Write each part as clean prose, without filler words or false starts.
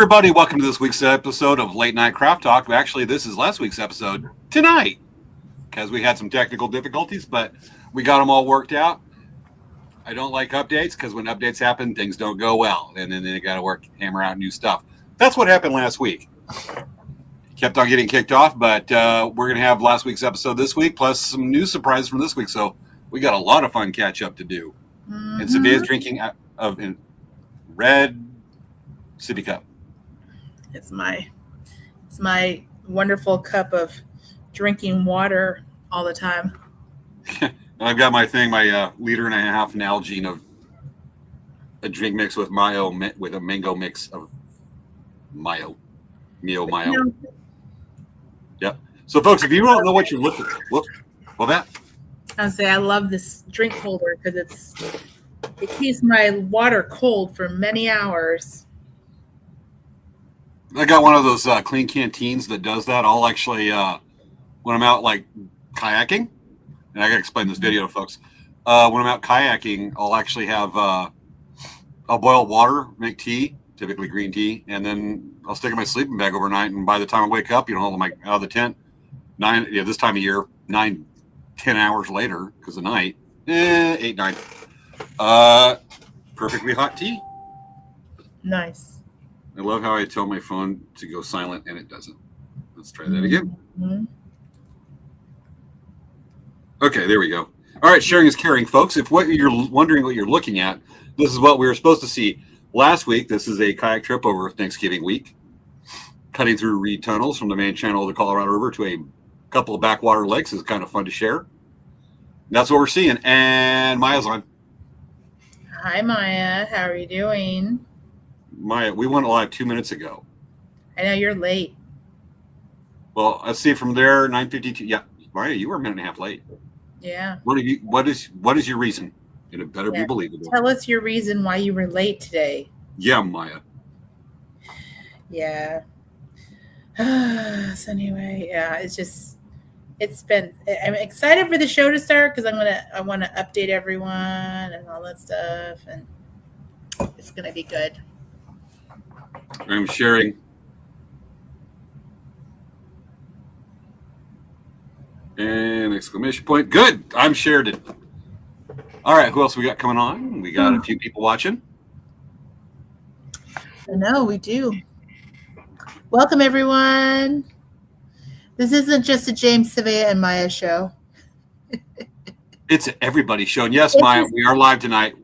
everybody. Welcome to this week's episode of Late Night Craft Talk. Actually, this is last week's episode tonight because we had some technical difficulties, but we got them all worked out. I don't like updates because when updates happen, things don't go well, and then they got to hammer out new stuff. That's what happened last week. Kept on getting kicked off, but we're going to have last week's episode this week, plus some new surprises from this week. So we got a lot of fun catch up to do. Mm-hmm. And Savia's drinking of red sippy cup. It's my wonderful cup of drinking water all the time. I've got my liter and a half Nalgene of a drink mix with mayo, with a mango mix of mayo. Yep. So, folks, if you don't know what you're looking for, well, that. I would say I love this drink holder because it keeps my water cold for many hours. I got one of those clean canteens that does that. I'll actually, when I'm out like kayaking, and I got to explain this video to folks. When I'm out kayaking, I'll actually have I'll boil water, make tea, typically green tea, and then I'll stick it in my sleeping bag overnight. And by the time I wake up, I'm like out of the tent. This time of year, 9-10 hours later, because of night, 8-9. Perfectly hot tea. Nice. I love how I tell my phone to go silent and it doesn't. Let's try that again. Mm-hmm. Okay, there we go. All right, sharing is caring, folks. If what you're wondering what you're looking at, this is what we were supposed to see last week. This is a kayak trip over Thanksgiving week, cutting through reed tunnels from the main channel of the Colorado River to a couple of backwater lakes. Is kind of fun to share. That's what we're seeing. And Maya's on. Hi, Maya. How are you doing? Maya, we went live 2 minutes ago. I know you're late. Well, let's see from there, 9:52. Yeah, Maya, you were a minute and a half late. Yeah. What is your reason? It better be believable. Tell us your reason why you were late today. Yeah, Maya. Yeah. So anyway, yeah, I'm excited for the show to start because I want to update everyone and all that stuff, and it's gonna be good. I'm sharing. And exclamation point. Good. I'm shared it. All right. Who else we got coming on? We got a few people watching. I know we do. Welcome, everyone. This isn't just a James, Savia, and Maya show. It's everybody's show. And yes, Maya, we are live tonight.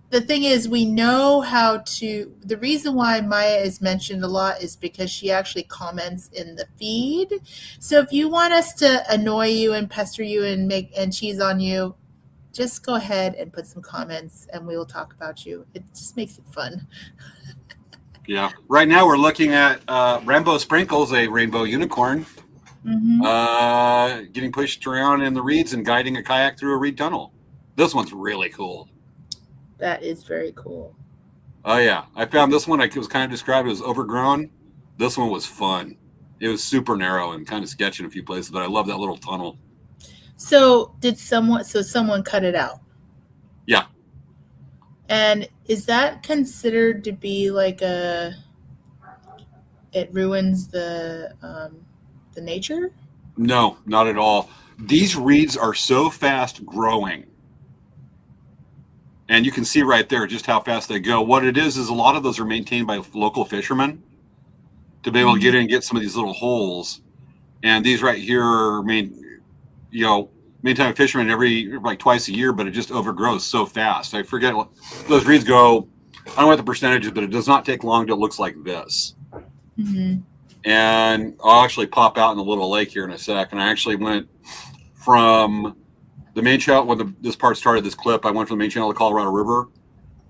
The thing is, we know how to. The reason why Maya is mentioned a lot is because she actually comments in the feed. So if you want us to annoy you and pester you and cheese on you, just go ahead and put some comments, and we will talk about you. It just makes it fun. Yeah. Right now, we're looking at Rainbow Sprinkles, a rainbow unicorn, getting pushed around in the reeds and guiding a kayak through a reed tunnel. This one's really cool. That is very cool. Oh, yeah. I found this one, it was kind of described as overgrown. This one was fun. It was super narrow and kind of sketchy in a few places, but I love that little tunnel. So someone cut it out? Yeah. And is that considered to be like it ruins the nature? No, not at all. These reeds are so fast growing. And you can see right there just how fast they go. What it is a lot of those are maintained by local fishermen to be able to get in and get some of these little holes. And these right here are maintained by fishermen every like twice a year, but it just overgrows so fast. I forget what those reeds go. I don't know what the percentages, but it does not take long till it looks like this. Mm-hmm. And I'll actually pop out in the little lake here in a sec. And I actually went from the main channel, when this part started, this clip, I went from the main channel of the Colorado River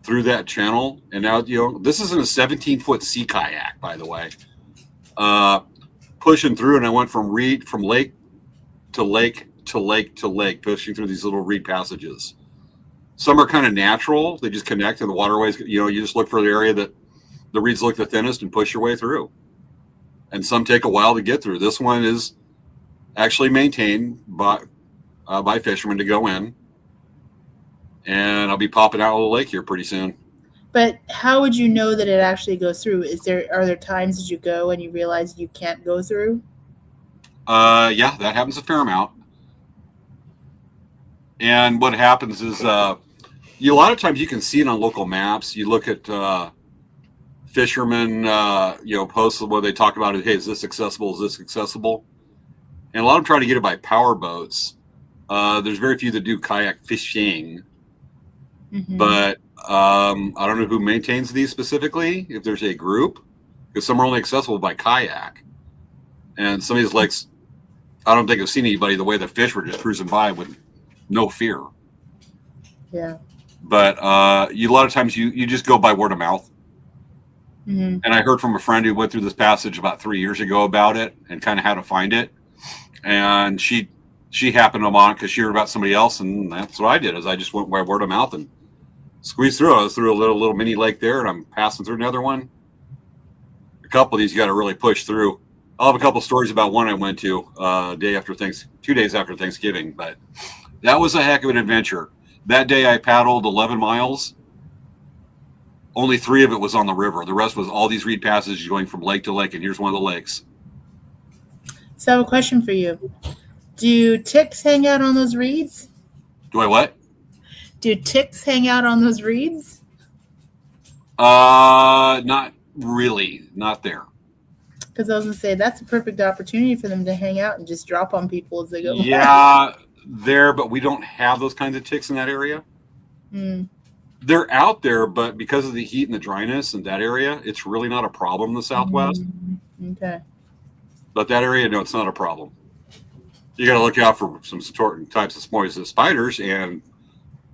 through that channel. And now, this isn't a 17-foot sea kayak, by the way. Pushing through, and I went from lake to lake to lake to lake, pushing through these little reed passages. Some are kind of natural. They just connect to the waterways. You just look for the area that the reeds look the thinnest and push your way through. And some take a while to get through. This one is actually maintained by fishermen to go in. And I'll be popping out of the lake here pretty soon. But how would you know that it actually goes through? Are there times that you go and you realize you can't go through? Yeah, that happens a fair amount. And what happens is, a lot of times you can see it on local maps. You look at fishermen, posts where they talk about it. Hey, is this accessible? Is this accessible? And a lot of them try to get it by power boats. There's very few that do kayak fishing, but I don't know who maintains these specifically. If there's a group, because some are only accessible by kayak, and some of these lakes, I don't think I've seen anybody the way the fish were just cruising by with no fear. Yeah. But a lot of times you just go by word of mouth. Mm-hmm. And I heard from a friend who went through this passage about 3 years ago about it and kind of how to find it. And she happened on it because she heard about somebody else, and that's what I did. Is I just went by word of mouth and squeezed through. I was through a little mini lake there, and I'm passing through another one. A couple of these you got to really push through. I'll have a couple of stories about one I went to 2 days after Thanksgiving, but that was a heck of an adventure. That day I paddled 11 miles. Only 3 of it was on the river. The rest was all these reed passages going from lake to lake, and here's one of the lakes. So I have a question for you. Do ticks hang out on those reeds? Do I what? Do ticks hang out on those reeds? Not really. Not there. Because I was going to say, that's a perfect opportunity for them to hang out and just drop on people as they go by. Yeah, there, but we don't have those kinds of ticks in that area. Mm. They're out there, but because of the heat and the dryness in that area, it's really not a problem in the Southwest. Okay. But that area, no, it's not a problem. You got to look out for some certain types of poisonous spiders and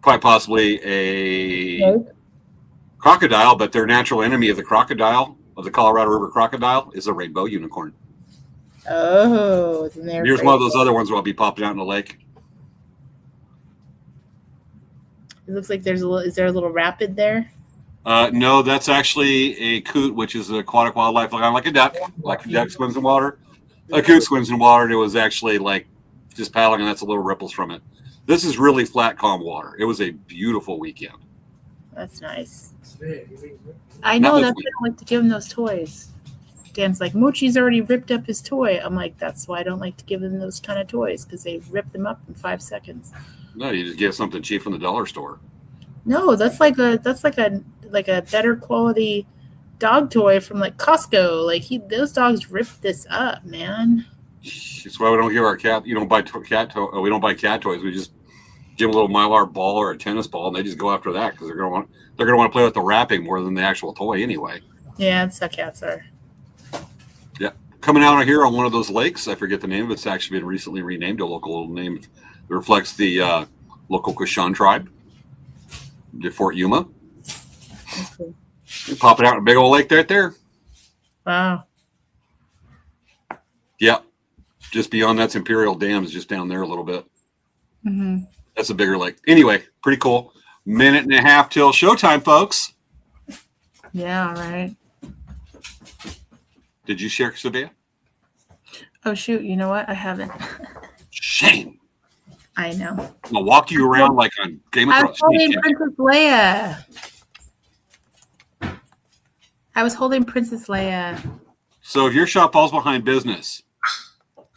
quite possibly a crocodile, but their natural enemy of the crocodile, of the Colorado River crocodile, is a rainbow unicorn. Oh, here's one of those other ones that will be popping out in the lake. It looks like is there a little rapid there? No, that's actually a coot, which is an aquatic wildlife, like a duck. Like a duck swims in water. A coot swims in water, and it was actually like just paddling, and that's a little ripples from it. This is really flat, calm water. It was a beautiful weekend. That's nice. I know, that's why I don't like to give him those toys. Dan's like, Mochi's already ripped up his toy. I'm like, that's why I don't like to give him those kind of toys, because they rip them up in 5 seconds. No, you just get something cheap from the dollar store. No, that's like a better quality dog toy from like Costco. Like those dogs rip this up, man. That's why we don't give our cat. You don't buy we don't buy cat toys. We just give them a little Mylar ball or a tennis ball, and they just go after that because they're gonna want to play with the wrapping more than the actual toy anyway. Yeah, that's how cats are. Yeah, coming out here on one of those lakes. I forget the name of it. It's actually been recently renamed to a local name that reflects the local Kushan tribe, the Fort Yuma. Okay. Popping out in a big old lake right there. Wow. Yeah, just beyond that's Imperial Dam is just down there a little bit. Mm-hmm. That's a bigger lake. Anyway, pretty cool. 1.5 minutes till showtime, folks. Yeah, right. Did you share, Sabia? Oh, shoot. You know what? I haven't. Shame. I know. I'm going to walk you around like on Game of Thrones. I was holding Princess Leia. I was holding Princess Leia. So if your shop falls behind business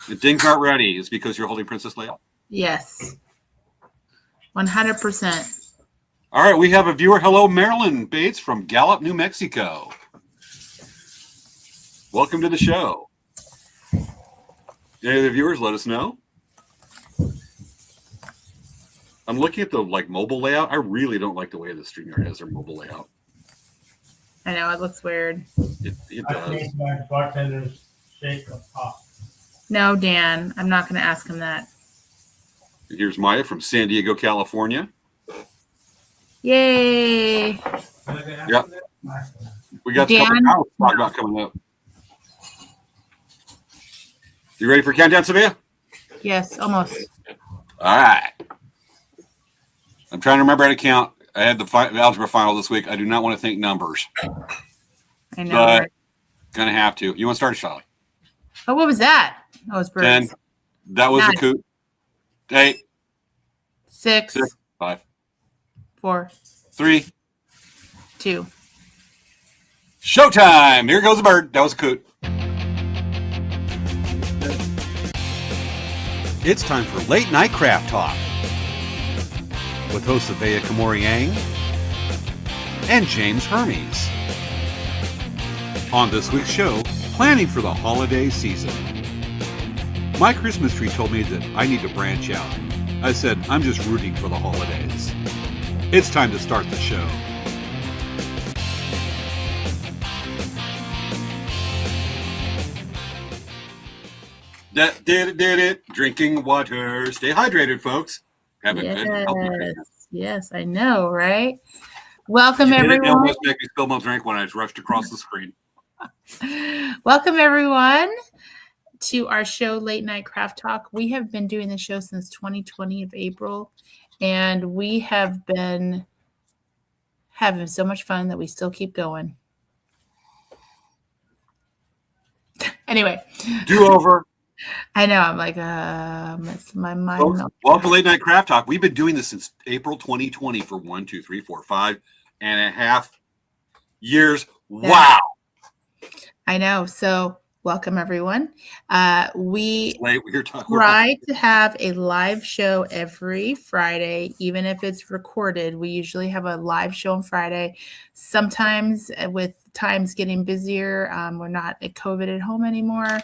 and things aren't ready, it's because you're holding Princess Leia? Yes. 100%. All right, we have a viewer. Hello, Marilyn Bates from Gallup, New Mexico. Welcome to the show. Any other viewers, let us know. I'm looking at the mobile layout. I really don't like the way the StreamYard has their mobile layout. I know, it looks weird. It does. I think my bartender's shake of pop. No, Dan, I'm not going to ask him that. Here's Maya from San Diego, California. Yay! Yeah. We got a couple of hours to talk about coming up. You ready for countdown, Sabia? Yes, almost. All right. I'm trying to remember how to count. I had the algebra final this week. I do not want to think numbers. I know. But going to have to. You want to start, Charlie? Oh, what was that? Oh, it's birds. 10. That was 9. a coot. 8. 6. 5. 4. 3. 2. Showtime! Here goes a bird. That was a coot. It's time for Late Night Craft Talk with hosts Avea Kamori-Yang and James Hermes. On this week's show, planning for the holiday season. My Christmas tree told me that I need to branch out. I said, I'm just rooting for the holidays. It's time to start the show. That did it. Drinking water. Stay hydrated, folks. Have a good healthy Christmas. Yes, I know, right? Welcome, You did it. everyone. It almost made me spill my drink when I rushed across the screen. Welcome, everyone, to our show, Late Night Craft Talk. We have been doing the show since 2020 of April, and we have been having so much fun that we still keep going. Anyway. Do over. I know. I'm like, it's my mind. Folks, welcome to Late Night Craft Talk. We've been doing this since April 2020 for 5.5 years. Yeah. Wow. I know. So welcome, everyone. We try to have a live show every Friday, even if it's recorded. We usually have a live show on Friday. Sometimes with times getting busier, we're not at COVID at home anymore.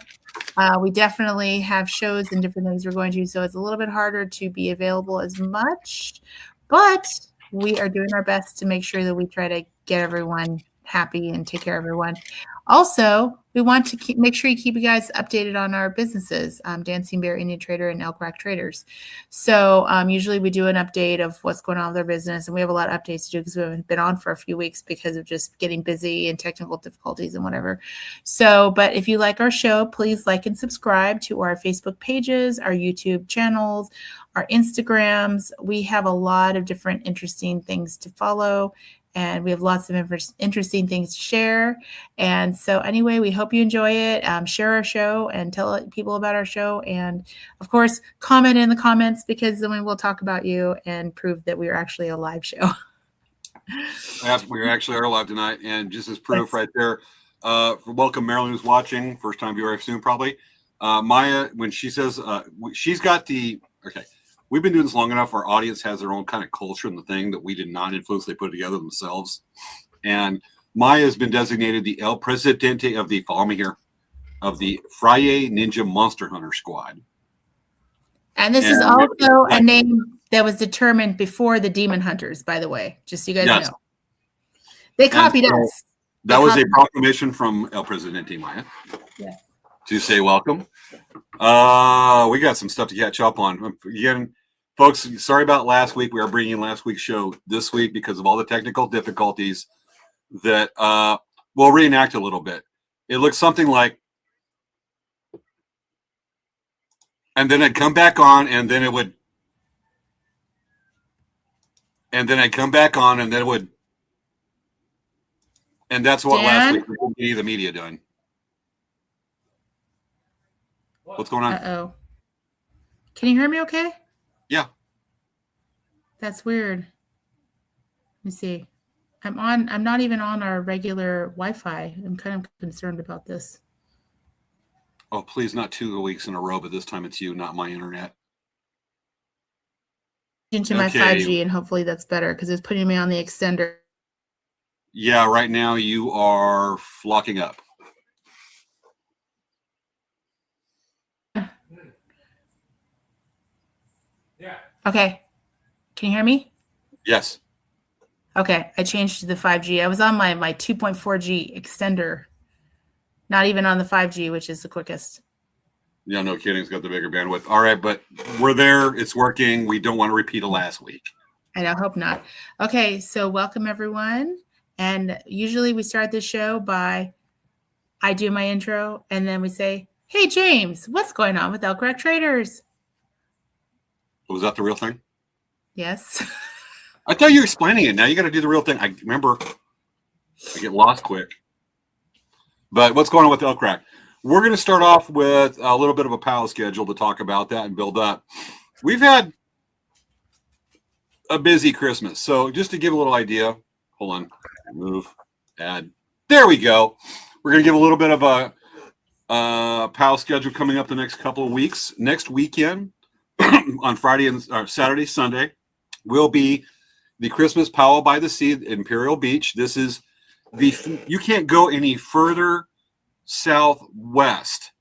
We definitely have shows and different things we're going to, so it's a little bit harder to be available as much, but we are doing our best to make sure that we try to get everyone happy and take care of everyone. Also, we want to make sure you keep you guys updated on our businesses, Dancing Bear Indian Trader and Elk Rack Traders. So usually we do an update of what's going on with our business, and we have a lot of updates to do because we haven't been on for a few weeks because of just getting busy and technical difficulties and whatever. So, but if you like our show, please like and subscribe to our Facebook pages, our YouTube channels, our Instagrams. We have a lot of different interesting things to follow, and we have lots of interesting things to share. And so anyway, we hope you enjoy it. Share our show and tell people about our show. And of course, comment in the comments, because then we will talk about you and prove that we are actually a live show. Yes, we actually are live tonight. And just as proof right there, welcome Marilyn who's watching. First time viewer, I assume, probably. Maya, when she says, she's got the, okay. We've been doing this long enough. Our audience has their own kind of culture and the thing that we did not influence. They put it together themselves. And Maya has been designated the El Presidente of the, follow me here, of the Friday Ninja Monster Hunter Squad. And this is also a name that was determined before the Demon Hunters, by the way, just so you guys know. They copied us. That was a proclamation from El Presidente, Maya. Yeah. To say welcome. We got some stuff to catch up on. Again, folks, sorry about last week. We are bringing last week's show this week because of all the technical difficulties that we'll reenact a little bit. It looks something like, and then I'd come back on, and then it would, and then I'd come back on, and then it would, and that's what last week we did the media doing. What's going on? Uh-oh. Can you hear me okay? Yeah. That's weird. Let me see. I'm not even on our regular Wi-Fi. I'm kind of concerned about this. Oh, please, not 2 weeks in a row, but this time it's you, not my internet. Into my 5G, and hopefully that's better because it's putting me on the extender. Yeah, right now you are flocking up. Yeah. Okay. Can you hear me? Yes. Okay. I changed to the 5G. I was on my 2.4G extender, not even on the 5G, which is the quickest. Yeah, no kidding. It's got the bigger bandwidth. All right, but we're there. It's working. We don't want to repeat of last week. I hope not. Okay, so welcome everyone. And usually we start the show by I do my intro, and then we say, hey, James, what's going on with Elk Rack Traders? Was that the real thing? Yes. I thought you were explaining it. Now you got to do the real thing. I remember I get lost quick. But what's going on with Elk Rack? We're going to start off with a little bit of a power schedule to talk about that and build up. We've had a busy Christmas. So just to give a little idea, hold on. Move. Add. There we go. We're going to give a little bit of a PAL schedule coming up the next couple of weeks. Next weekend, on Friday and Saturday, Sunday, will be the Christmas Powwow by the Sea at Imperial Beach. This is you can't go any further southwest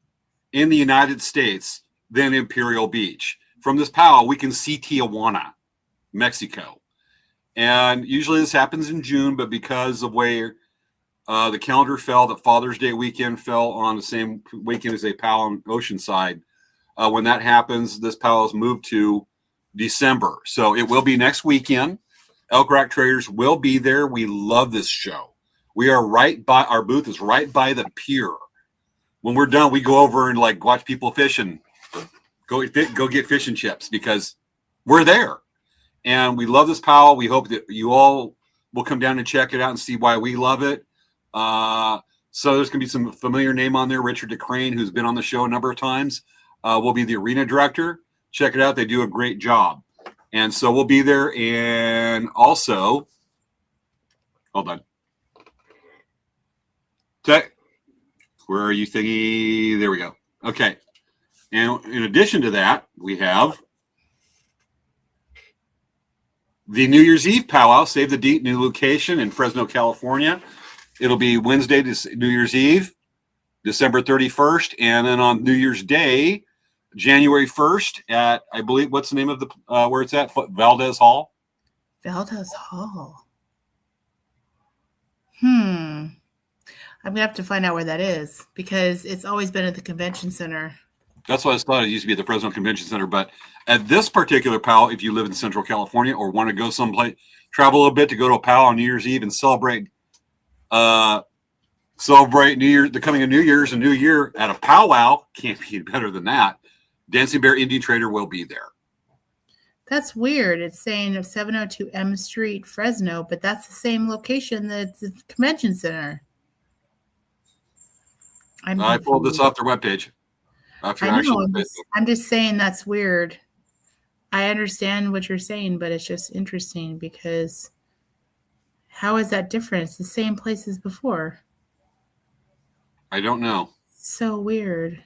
in the United States than Imperial Beach. From this powwow, we can see Tijuana, Mexico. And usually this happens in June, but because of where the calendar fell, that Father's Day weekend fell on the same weekend as a powwow on Oceanside. When that happens, this powwow is moved to December. So it will be next weekend. Elk Rock Traders will be there. We love this show. We are our booth is right by the pier. When we're done, we go over and like watch people fishing. Go get fish and chips because we're there. And we love this powwow. We hope that you all will come down and check it out and see why we love it. So there's going to be some familiar name on there. Richard DeCrane, who's been on the show a number of times, will be the arena director. Check it out. They do a great job. And so we'll be there. And also, hold on. Where are you, thingy? There we go. Okay. And in addition to that, we have the New Year's Eve powwow, Save the Date, new location in Fresno, California. It'll be Wednesday, New Year's Eve, December 31st. And then on New Year's Day, January 1st at, I believe, what's the name of the, where it's at? Valdez Hall? Valdez Hall. I'm going to have to find out where that is because it's always been at the convention center. That's what I thought. It used to be at the Fresno Convention Center. But at this particular powwow, if you live in Central California or want to go someplace, travel a little bit to go to a powwow on New Year's Eve and celebrate New Year, the coming of New Year's and New Year at a powwow, can't be better than that. Dancing Bear Indian Trader will be there. That's weird. It's saying 702 M Street, Fresno, but that's the same location that's the convention center. I pulled this off their webpage. I'm just saying that's weird. I understand what you're saying, but it's just interesting because how is that different? It's the same place as before. I don't know. So weird.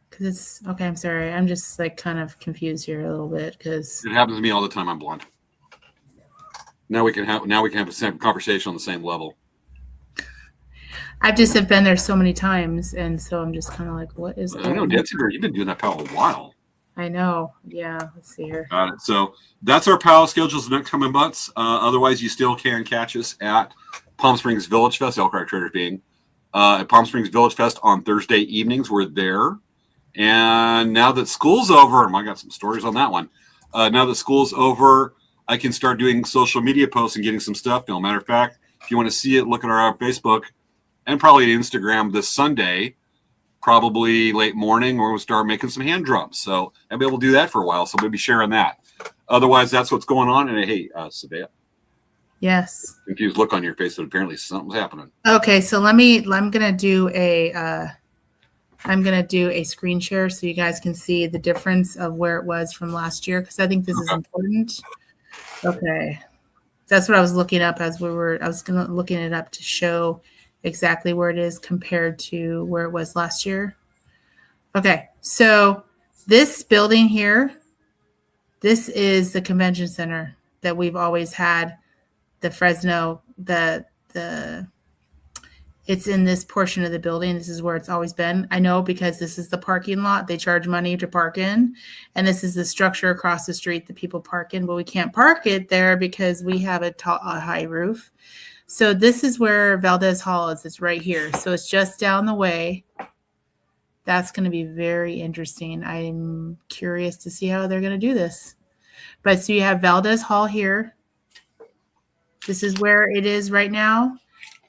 Because it's okay. I'm sorry. I'm just like kind of confused here a little bit because it happens to me all the time. I'm blind. Now we can have the same conversation on the same level. I just have been there so many times, and so I'm just kind of like, what is? I know, Dancing Bear, you've been doing that powwow a while. I know. Yeah. Let's see here. Got it. So that's our powwow schedules the next coming months. Otherwise, you still can catch us at Palm Springs Village Fest, Elk Rock Traders being at Palm Springs Village Fest on Thursday evenings. We're there. And now that school's over, and I got some stories on that one. Now that school's over, I can start doing social media posts and getting some stuff. No matter of fact, if you want to see it, look at our Facebook and probably Instagram this Sunday, probably late morning, where we'll start making some hand drums. So I'll be able to do that for a while. So we'll be sharing that. Otherwise, that's what's going on. And hey, Sabea. Yes. Confused look on your face, but apparently something's happening. Okay, so I'm gonna do a screen share so you guys can see the difference of where it was from last year because I think this is important. Okay, that's what I was looking up as I was looking it up to show exactly where it is compared to where it was last year. Okay, so this building here, this is the convention center that we've always had. The Fresno, it's in this portion of the building. This is where it's always been. I know because this is the parking lot. They charge money to park in. And this is the structure across the street that people park in. But we can't park it there because we have a high roof. So this is where Valdez Hall is. It's right here. So it's just down the way. That's going to be very interesting. I'm curious to see how they're going to do this. But so you have Valdez Hall here. This is where it is right now.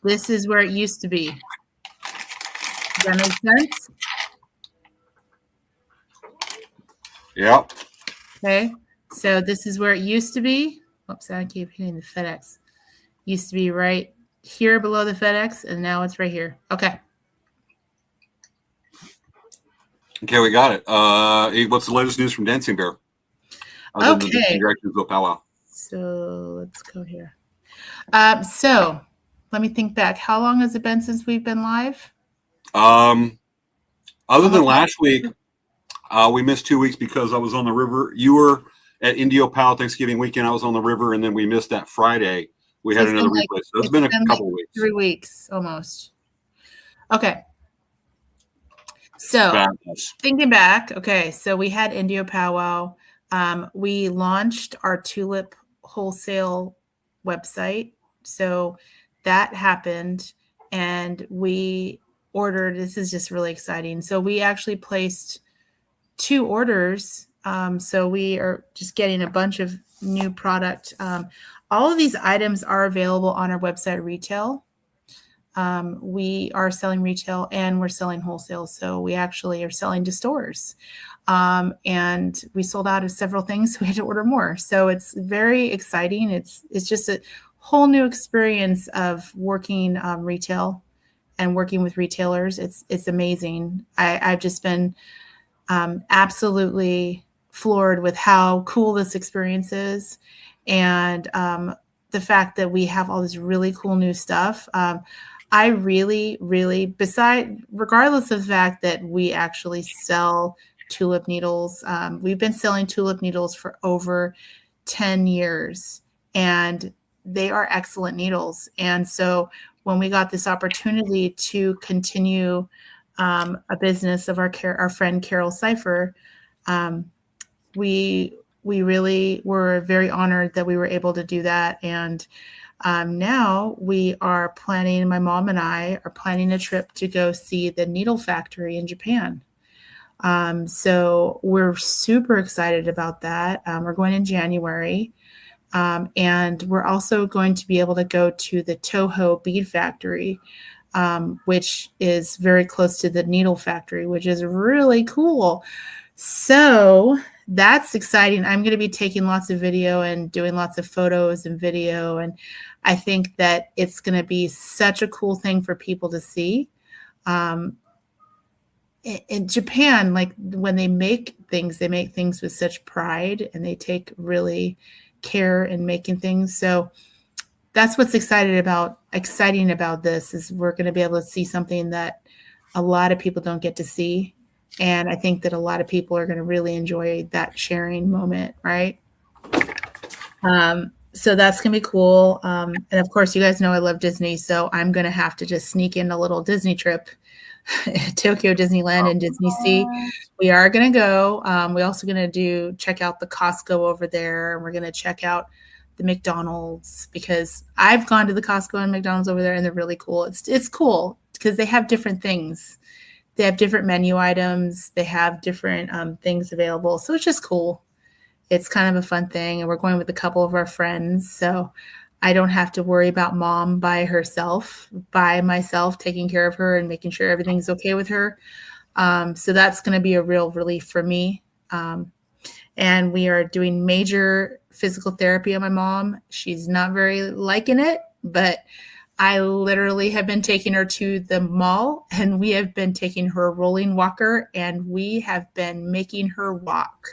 This is where it used to be. Does that make sense? Yeah. Okay. So this is where it used to be. Oops, I keep hitting the FedEx. Used to be right here below the FedEx, and now it's right here. Okay. Okay, we got it. What's the latest news from Dancing Bear? Okay. Directions of powwow. So let's go here. So let me think back. How long has it been since we've been live? Other than Almost- last week, we missed 2 weeks because I was on the river. You were at Indio Pal Thanksgiving weekend. I was on the river, and then we missed that Friday. We had it's another been like, replay. So it's been a couple like weeks. 3 weeks almost. Okay. So Fabulous. thinking back, okay, so we had Indio Powwow. We launched our tulip wholesale website. So that happened, and we ordered. This is just really exciting. So we actually placed 2 orders. So we are just getting a bunch of new product. All of these items are available on our website retail. We are selling retail and we're selling wholesale. So we actually are selling to stores. And we sold out of several things. So we had to order more. So it's very exciting. It's just a whole new experience of working retail and working with retailers. It's amazing. I've just been absolutely floored with how cool this experience is. And the fact that we have all this really cool new stuff. I really, really, regardless of the fact that we actually sell tulip needles, we've been selling tulip needles for over 10 years, and they are excellent needles. And so when we got this opportunity to continue a business of our friend Carol Cipher, we really were very honored that we were able to do that. And now we are planning, my mom and I are planning a trip to go see the needle factory in Japan. So we're super excited about that. We're going in January. And we're also going to be able to go to the Toho bead factory, which is very close to the needle factory, which is really cool. So that's exciting. I'm going to be taking lots of video and doing lots of photos and video. And I think that it's going to be such a cool thing for people to see. In Japan, like when they make things with such pride, and they take really care in making things. So that's what's exciting about this, is we're going to be able to see something that a lot of people don't get to see. And I think that a lot of people are going to really enjoy that sharing moment, right? So that's going to be cool. And of course, you guys know I love Disney, so I'm going to have to just sneak in a little Disney trip. Tokyo Disneyland and Disney Sea. We are going to go. We're also going to check out the Costco over there, and we're going to check out the McDonald's, because I've gone to the Costco and McDonald's over there, and they're really cool. It's cool because they have different things. They have different menu items. They have different things available. So it's just cool. It's kind of a fun thing. And we're going with a couple of our friends. So I don't have to worry about mom by myself, taking care of her and making sure everything's okay with her. So that's going to be a real relief for me. And we are doing major physical therapy on my mom. She's not very liking it, but I literally have been taking her to the mall, and we have been taking her a rolling walker, and we have been making her walk.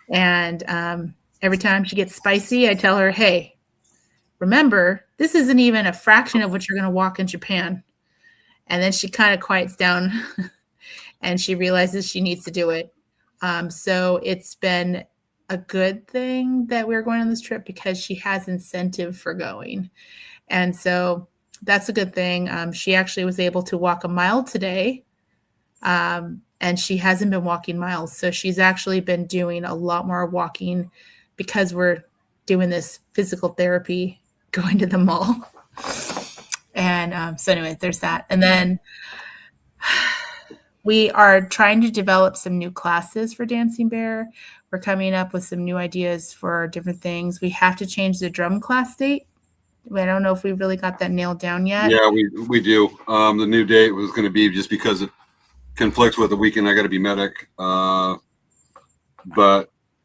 And every time she gets spicy, I tell her, hey, remember, this isn't even a fraction of what you're going to walk in Japan. And then she kind of quiets down and she realizes she needs to do it. So it's been a good thing that we're going on this trip, because she has incentive for going. And so that's a good thing. She actually was able to walk a mile today. And she hasn't been walking miles. So she's actually been doing a lot more walking, because we're doing this physical therapy, going to the mall. And so anyway, there's that. And then we are trying to develop some new classes for Dancing Bear. We're coming up with some new ideas for different things. We have to change the drum class date. I don't know if we really got that nailed down yet. Yeah, we do. The new date was going to be, just because it conflicts with the weekend, I got to be medic. But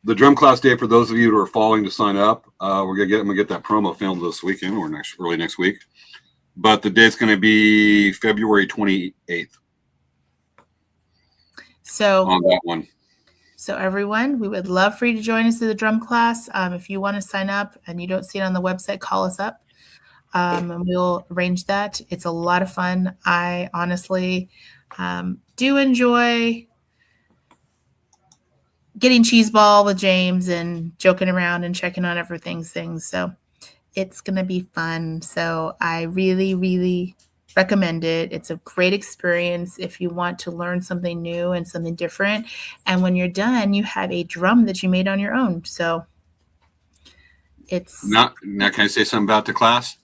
the drum class date, for those of you who are following to sign up, I'm gonna get that promo filmed this weekend or early next week. But the date's going to be February 28th. So on that one. So everyone, we would love for you to join us in the drum class. If you want to sign up and you don't see it on the website, call us up. and we'll arrange that. It's a lot of fun. I honestly do enjoy getting cheese ball with James and joking around and checking on everything's things. So it's going to be fun. So I really, really recommend it. It's a great experience if you want to learn something new and something different. And when you're done, you have a drum that you made on your own. So it's Now, can I say something about the class?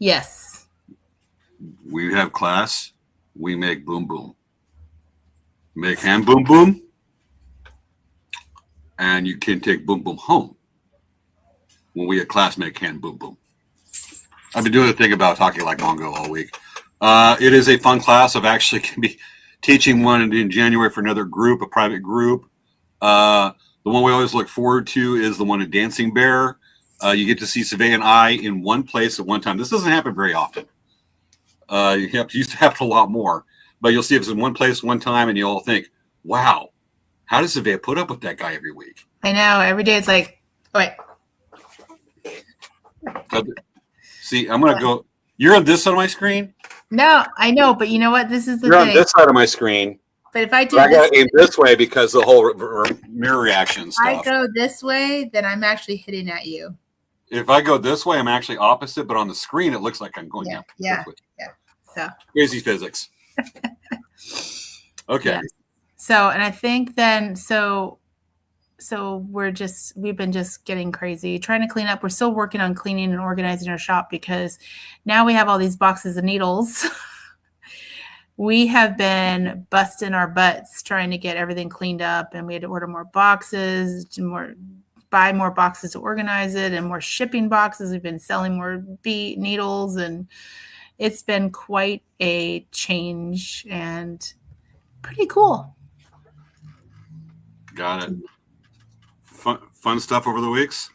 yes. We have class. We make boom boom. Make hand boom boom. And you can take boom boom home. When we at class make hand boom boom. I've been doing a thing about talking like Mongo all week. It is a fun class. I've actually can be teaching one in January for another group, a private group. The one we always look forward to is the one at Dancing Bear. You get to see Survey and I in one place at one time. This doesn't happen very often. Used to happen a lot more. But you'll see if it's in one place one time, and you'll all think, wow, how does Survey put up with that guy every week? I know. Every day it's like, oh, wait. See, I'm going to go. You're on this side of my screen? No, I know. But you know what? This is the You're thing. on this side of my screen. But if I do I got this, to aim this way because the whole mirror reaction if I stuff. go this way, then I'm actually hitting at you. If I go this way, I'm actually opposite, but on the screen, it looks like I'm going down. Yeah. So Crazy physics. Okay. Yeah. So, and I think then, so we've been just getting crazy, trying to clean up. We're still working on cleaning and organizing our shop because now we have all these boxes of needles. We have been busting our butts trying to get everything cleaned up, and we had to order more boxes, buy more boxes to organize it, and more shipping boxes. We've been selling more needles, and it's been quite a change and pretty cool. Got it. Fun stuff over the weeks?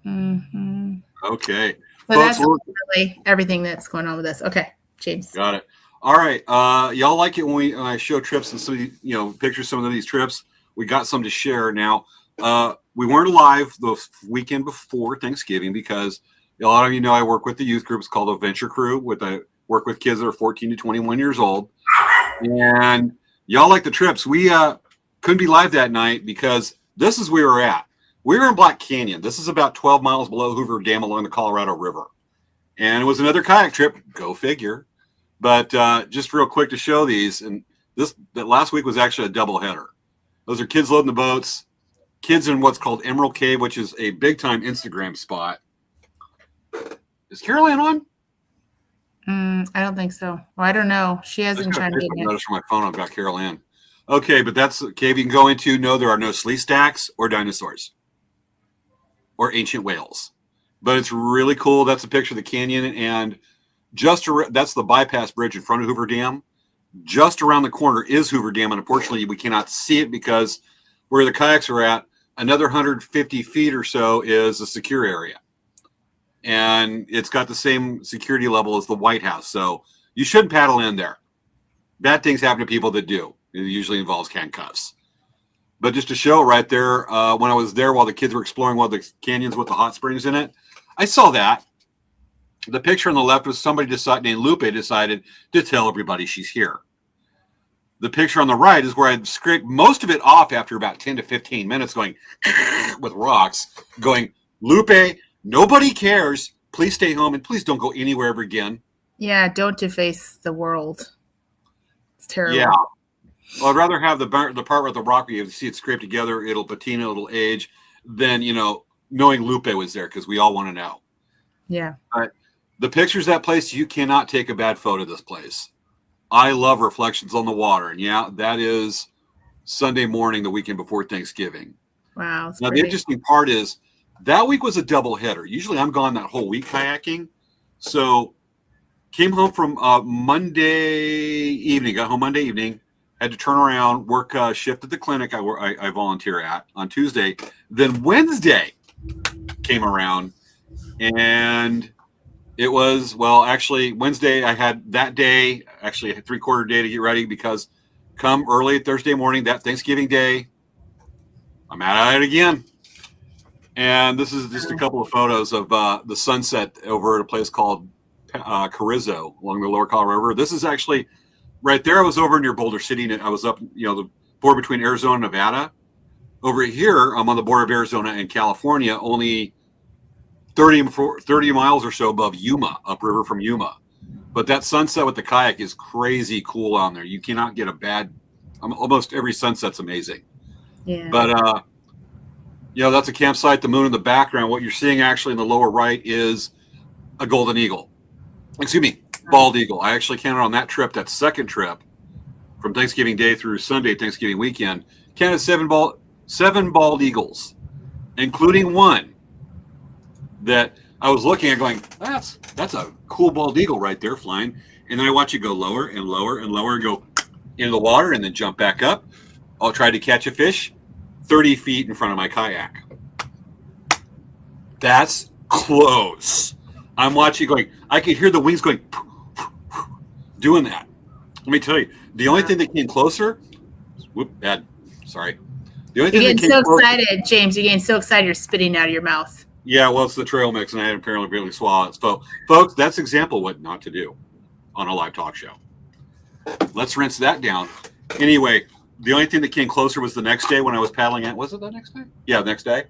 Mm-hmm. Okay. So Folks, that's really everything that's going on with us. Okay, James. got it. All right. Y'all like it when I show trips and some of pictures some of these trips. We got some to share now. We weren't live the weekend before Thanksgiving because a lot of you know I work with the youth group. It's called Adventure Crew. I work with kids that are 14 to 21 years old. And y'all like the trips. We couldn't be live that night because this is where we were at. We were in Black Canyon. This is about 12 miles below Hoover Dam along the Colorado River. And it was another kayak trip. Go figure. But just real quick to show these. And that last week was actually a double header. Those are kids loading the boats. Kids in what's called Emerald Cave, which is a big-time Instagram spot. Is Carol Ann on? I don't think so. Well, I don't know. She hasn't chimed in yet. Notice from my phone I've got Carol Ann. Okay, but that's a cave you can go into. No, there are no slee stacks or dinosaurs or ancient whales. But it's really cool. That's a picture of the canyon. And that's the bypass bridge in front of Hoover Dam. Just around the corner is Hoover Dam. And unfortunately, we cannot see it because where the kayaks are at, another 150 feet or so is a secure area. And it's got the same security level as the White House. So you shouldn't paddle in there. Bad things happen to people that do. It usually involves handcuffs. But just to show right there, when I was there while the kids were exploring one of the canyons with the hot springs in it, I saw that. The picture on the left was somebody named Lupe decided to tell everybody she's here. The picture on the right is where I scraped most of it off after about 10 to 15 minutes going with rocks, going, Lupe, nobody cares. Please stay home and please don't go anywhere ever again. Yeah, don't deface the world. It's terrible. Yeah. Well, I'd rather have the part with the rock where you see it scraped together, it'll patina, it'll age, than, knowing Lupe was there because we all want to know. Yeah. But the pictures of that place, you cannot take a bad photo of this place. I love reflections on the water. And yeah, that is Sunday morning, the weekend before Thanksgiving. Wow. Now, the interesting part is that week was a double header. Usually I'm gone that whole week kayaking. So came home from Monday evening, got home Monday evening, had to turn around, work shift at the clinic I volunteer at on Tuesday. Then Wednesday came around and it was, actually Wednesday I had that day, actually a 3/4 day to get ready because come early Thursday morning, that Thanksgiving day, I'm at it again. And this is just a couple of photos of the sunset over at a place called Carrizo along the lower Colorado River. This is actually right there. I was over near Boulder City, and I was up, the border between Arizona and Nevada. Over here, I'm on the border of Arizona and California, only 30 miles or so above Yuma, upriver from Yuma. But that sunset with the kayak is crazy cool on there. You cannot get a bad, almost every sunset's amazing. Yeah. But, that's a campsite, the moon in the background. What you're seeing actually in the lower right is a golden eagle. Excuse me, bald eagle. I actually counted on that trip, that second trip, from Thanksgiving Day through Sunday, Thanksgiving weekend, counted seven bald eagles, including one that I was looking at going, that's a cool bald eagle right there flying. And then I watch it go lower and lower and lower and go into the water and then jump back up. I'll try to catch a fish 30 feet in front of my kayak. That's close. I'm watching going, I could hear the wings going, doing that. Let me tell you, the only thing that came closer, sorry. The only You're thing getting so excited, James. You're getting so excited you're spitting out of your mouth. Yeah, well, it's the trail mix, and I had apparently barely swallowed it. So, folks, that's an example of what not to do on a live talk show. Let's rinse that down. Anyway, the only thing that came closer was the next day when I was paddling at. Was it the next day? Yeah, the next day.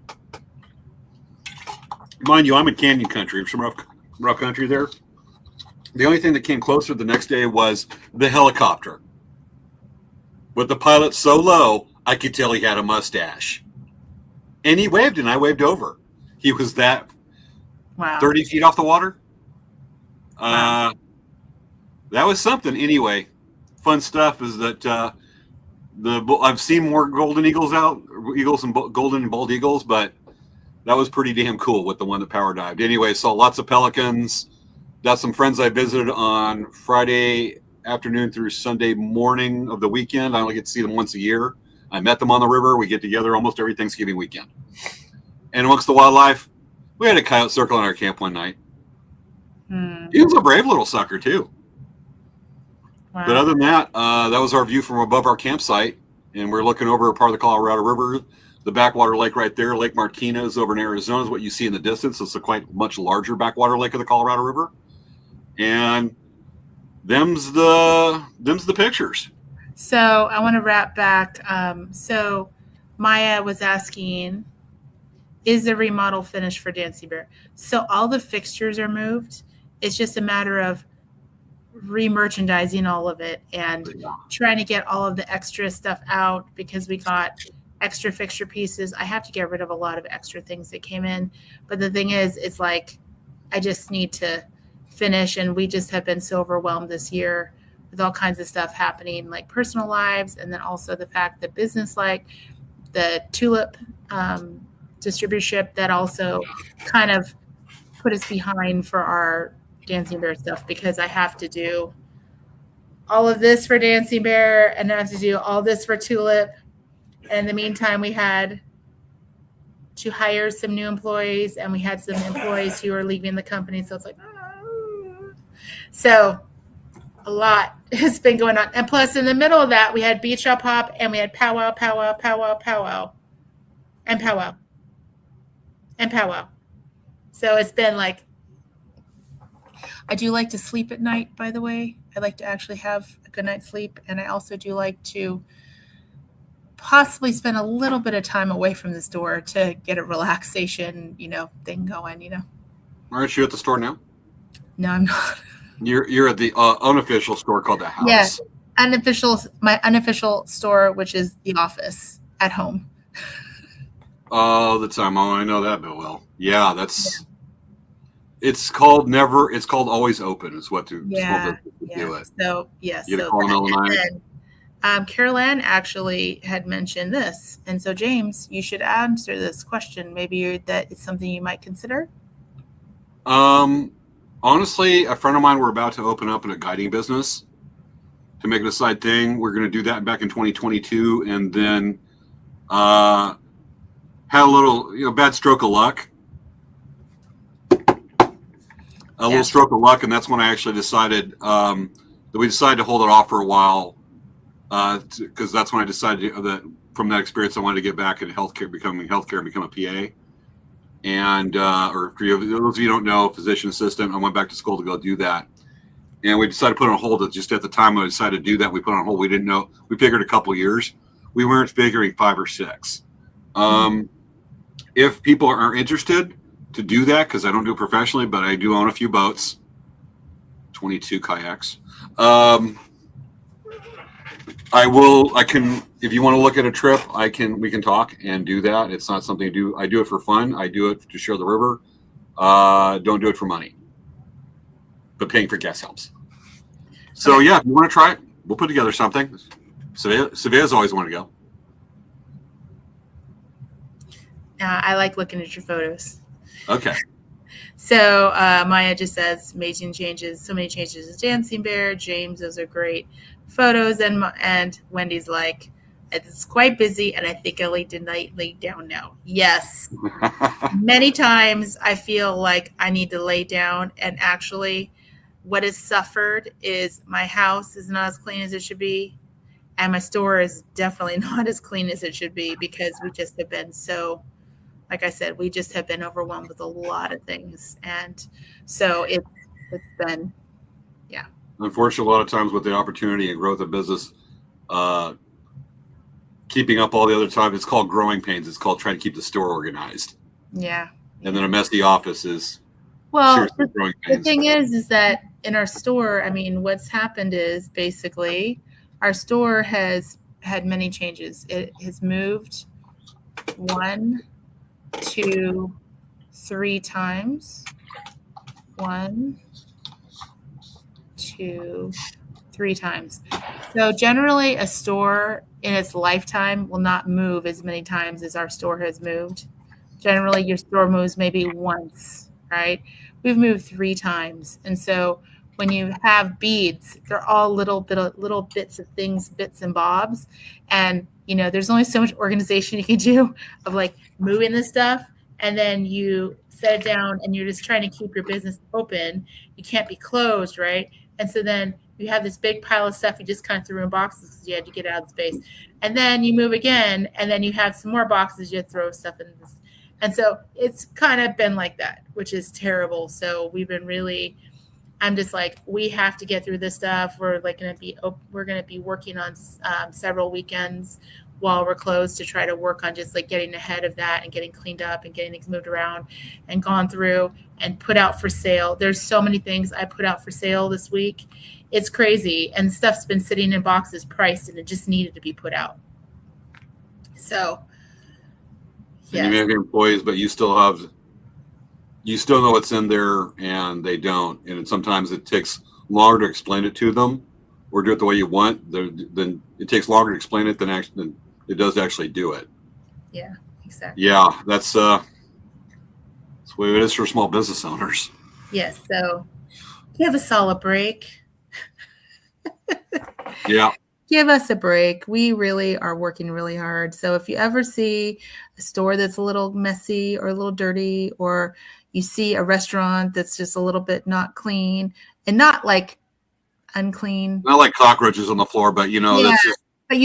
Mind you, I'm in canyon country. Some rough country there. The only thing that came closer the next day was the helicopter. With the pilot so low, I could tell he had a mustache. And he waved, and I waved over. He was that 30 feet off the water. Wow. That was something. Anyway, fun stuff is that I've seen more golden eagles and golden and bald eagles, but that was pretty damn cool with the one that power dived. Anyway, saw lots of pelicans. Got some friends I visited on Friday afternoon through Sunday morning of the weekend. I only get to see them once a year. I met them on the river. We get together almost every Thanksgiving weekend. And amongst the wildlife, we had a coyote circle on our camp one night. He was a brave little sucker, too. Wow. But other than that, that was our view from above our campsite. And we're looking over a part of the Colorado River. The backwater lake right there, Lake Martinez over in Arizona is what you see in the distance. It's a quite much larger backwater lake of the Colorado River. And them's the pictures. So I want to wrap back. So Maya was asking, is the remodel finished for Dancing Bear? So all the fixtures are moved. It's just a matter of re-merchandising all of it and trying to get all of the extra stuff out because we got extra fixture pieces. I have to get rid of a lot of extra things that came in. But the thing is, it's like I just need to finish, and we just have been so overwhelmed this year with all kinds of stuff happening, like personal lives, and then also the fact that business, like the tulip distributorship, that also kind of put us behind for our Dancing Bear stuff because I have to do all of this for Dancing Bear and I have to do all this for Tulip. And in the meantime, we had to hire some new employees and we had some employees who are leaving the company. So it's like, so a lot has been going on. And plus in the middle of that, we had Beach Hop Hop and we had powwow, and powwow. So it's been like, I do like to sleep at night, by the way. I like to actually have a good night's sleep. And I also do like to possibly spend a little bit of time away from the store to get a relaxation, thing going, Aren't you at the store now? No, I'm not. You're at the unofficial store called The House. Yes, my unofficial store, which is the office at home. All the time. Oh, I know that bill well. Yeah, that's. Yeah. It's called always open. Is what to do it. So yes. You call Carol Ann actually had mentioned this, and so James, you should answer this question. Maybe that is something you might consider. Honestly, a friend of mine were about to open up in a guiding business to make it a side thing. We're going to do that back in 2022, and then had a little bad stroke of luck. A little stroke of luck, and that's when I actually decided that we decided to hold it off for a while because that's when I decided that from that experience I wanted to get back into healthcare and become a PA. and or for those of you who don't know, physician assistant. I went back to school to go do that, and we decided to put on hold. Just at the time we decided to do that, we put on hold. We didn't know. We figured a couple years. We weren't figuring 5 or 6. If people are interested to do that, because I don't do it professionally, but I do own a few boats, 22 kayaks. I can, if you want to look at a trip, we can talk and do that. It's not something I do it for fun. I do it to share the river. Don't do it for money, but paying for gas helps. So yeah, if you want to try it, we'll put together something. Sevilla's always want to go. I like looking at your photos. Okay. So Maya just says amazing changes, so many changes to Dancing Bear. James, those are great photos. And Wendy's like, it's quite busy, and I think I need to lay down now. Yes. Many times I feel like I need to lay down, and actually what has suffered is my house is not as clean as it should be, and my store is definitely not as clean as it should be, because we just have been so, like I said, we just have been overwhelmed with a lot of things. And so it's been, yeah. Unfortunately, a lot of times with the opportunity and growth of business, keeping up all the other time, it's called growing pains. It's called trying to keep the store organized. Yeah. And then a messy office is growing pains. The thing is that in our store, I mean, what's happened is basically our store has had many changes. It has moved 1, 2, 3 times. 1, 2, 3 times. So generally a store in its lifetime will not move as many times as our store has moved. Generally your store moves maybe once, right? We've moved 3 times. And so when you have beads, they're all little bits of things, bits and bobs. And, you know, there's only so much organization you can do of like moving this stuff. And then you set it down and you're just trying to keep your business open. You can't be closed, right? And so then you have this big pile of stuff you just kind of threw in boxes because you had to get out of space. And then you move again, and then you have some more boxes you throw stuff in this. And so it's kind of been like that, which is terrible. So we've been really, I'm just like, we have to get through this stuff. We're like going to be working on several weekends while we're closed to try to work on just like getting ahead of that and getting cleaned up and getting things moved around and gone through and put out for sale. There's so many things I put out for sale this week. It's crazy. And stuff's been sitting in boxes priced, and it just needed to be put out. So, yeah. You may have employees, but you still know what's in there, and they don't. And sometimes it takes longer to explain it to them or do it the way you want. Then it takes longer to explain it than it does to actually do it. Yeah, exactly. Yeah, that's the way it is for small business owners. Yes. So give us all a break. Yeah. Give us a break. We really are working really hard. So if you ever see a store that's a little messy or a little dirty, or you see a restaurant that's just a little bit not clean, and not like unclean, not like cockroaches on the floor, but that's just but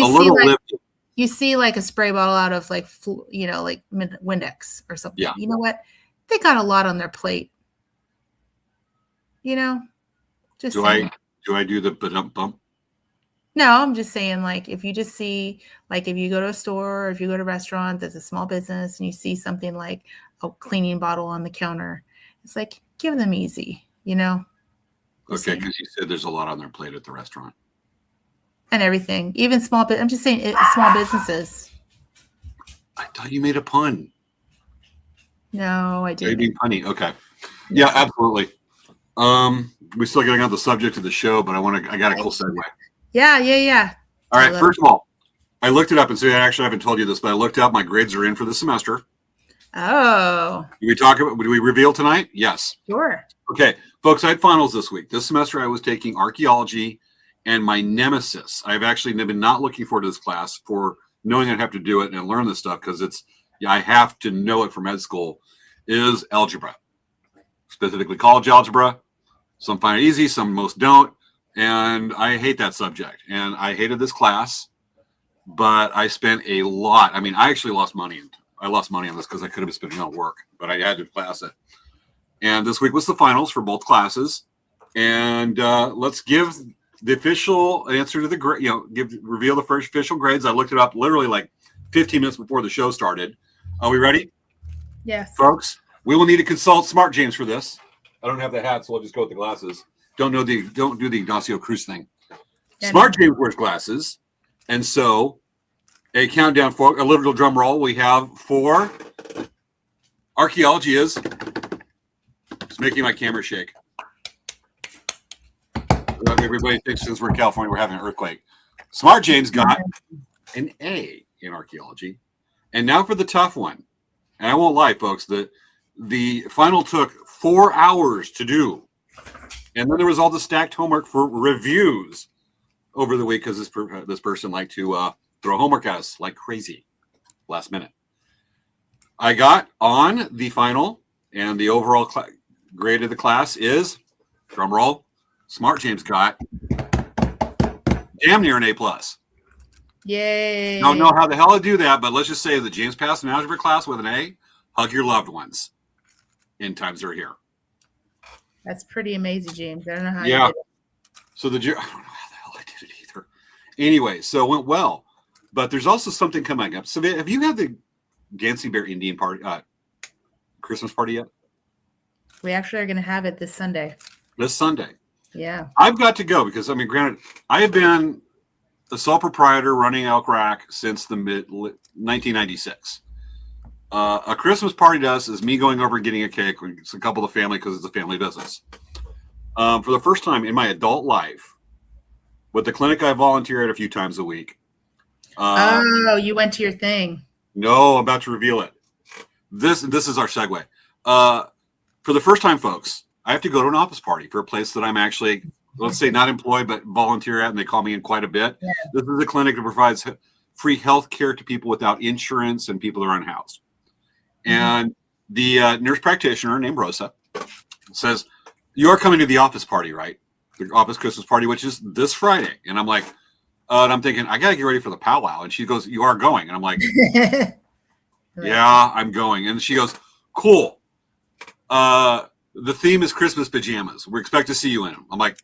you see like a spray bottle out of like like Windex or something. Yeah. You know what? They got a lot on their plate. Just do I do the bump? No, I'm just saying, like, if you just see, like, if you go to a store or if you go to a restaurant that's a small business and you see something like a cleaning bottle on the counter, it's like, give them easy, Okay, because you said there's a lot on their plate at the restaurant. And everything, even small, I'm just saying small businesses. I thought you made a pun. No, I didn't. Maybe punny. Okay. Yeah, absolutely. We're still getting on the subject of the show, but I got a cool segue. Yeah. All right. First of all, I looked it up, and so I actually haven't told you this, but I looked up. My grades are in for the semester. Oh. Do we reveal tonight? Yes. Sure. Okay, folks. I had finals this week. This semester, I was taking archaeology, and my nemesis. I've actually been not looking forward to this class for knowing I'd have to do it and learn this stuff because I have to know it for med school. Is algebra, specifically college algebra. Some find it easy, some most don't. And I hate that subject. And I hated this class, but I spent a lot. I mean, I actually lost money. I lost money on this because I could have been spending on work, but I had to class it. And this week was the finals for both classes. And let's give the official answer to the grade, reveal the first official grades. I looked it up literally like 15 minutes before the show started. Are we ready? Yes. Folks, we will need to consult Smart James for this. I don't have the hat, so I'll just go with the glasses. Don't do the Ignacio Cruz thing. Smart James wears glasses. And so a countdown for a little drum roll we have for archaeology is it's making my camera shake. Everybody thinks since we're in California, we're having an earthquake. Smart James got an A in archaeology. And now for the tough one. And I won't lie, folks, the final took 4 hours to do. And then there was all the stacked homework for reviews over the week because this person liked to throw homework at us like crazy last minute. I got on the final, and the overall grade of the class is, drum roll, Smart James got damn near an A+. Yay. Don't know how the hell I do that, but let's just say that James passed an algebra class with an A. Hug your loved ones. End times are here. That's pretty amazing, James. I don't know how Yeah. you did it. So I don't know how the hell I did it either. Anyway, so it went well. But there's also something coming up. So have you had the Gansey Bear Indian party, Christmas party yet? We actually are going to have it this Sunday. This Sunday. Yeah. I've got to go because, I mean, granted, I have been a sole proprietor running Elk Rack since the mid-1996. A Christmas party to us is me going over and getting a cake. It's a couple of the family because it's a family business. For the first time in my adult life, with the clinic I volunteer at a few times a week. You went to your thing. No, I'm about to reveal it. This is our segue. For the first time, folks, I have to go to an office party for a place that I'm actually, let's say, not employed, but volunteer at, and they call me in quite a bit. Yeah. This is a clinic that provides free health care to people without insurance and people that are unhoused. Mm-hmm. And the nurse practitioner named Rosa says, "You are coming to the office party, right? The office Christmas party, which is this Friday." And I'm like, and I'm thinking, I got to get ready for the powwow. And she goes, "You are going?" And I'm like, right. "Yeah, I'm going." And she goes, "Cool. The theme is Christmas pajamas. We expect to see you in them." I'm like,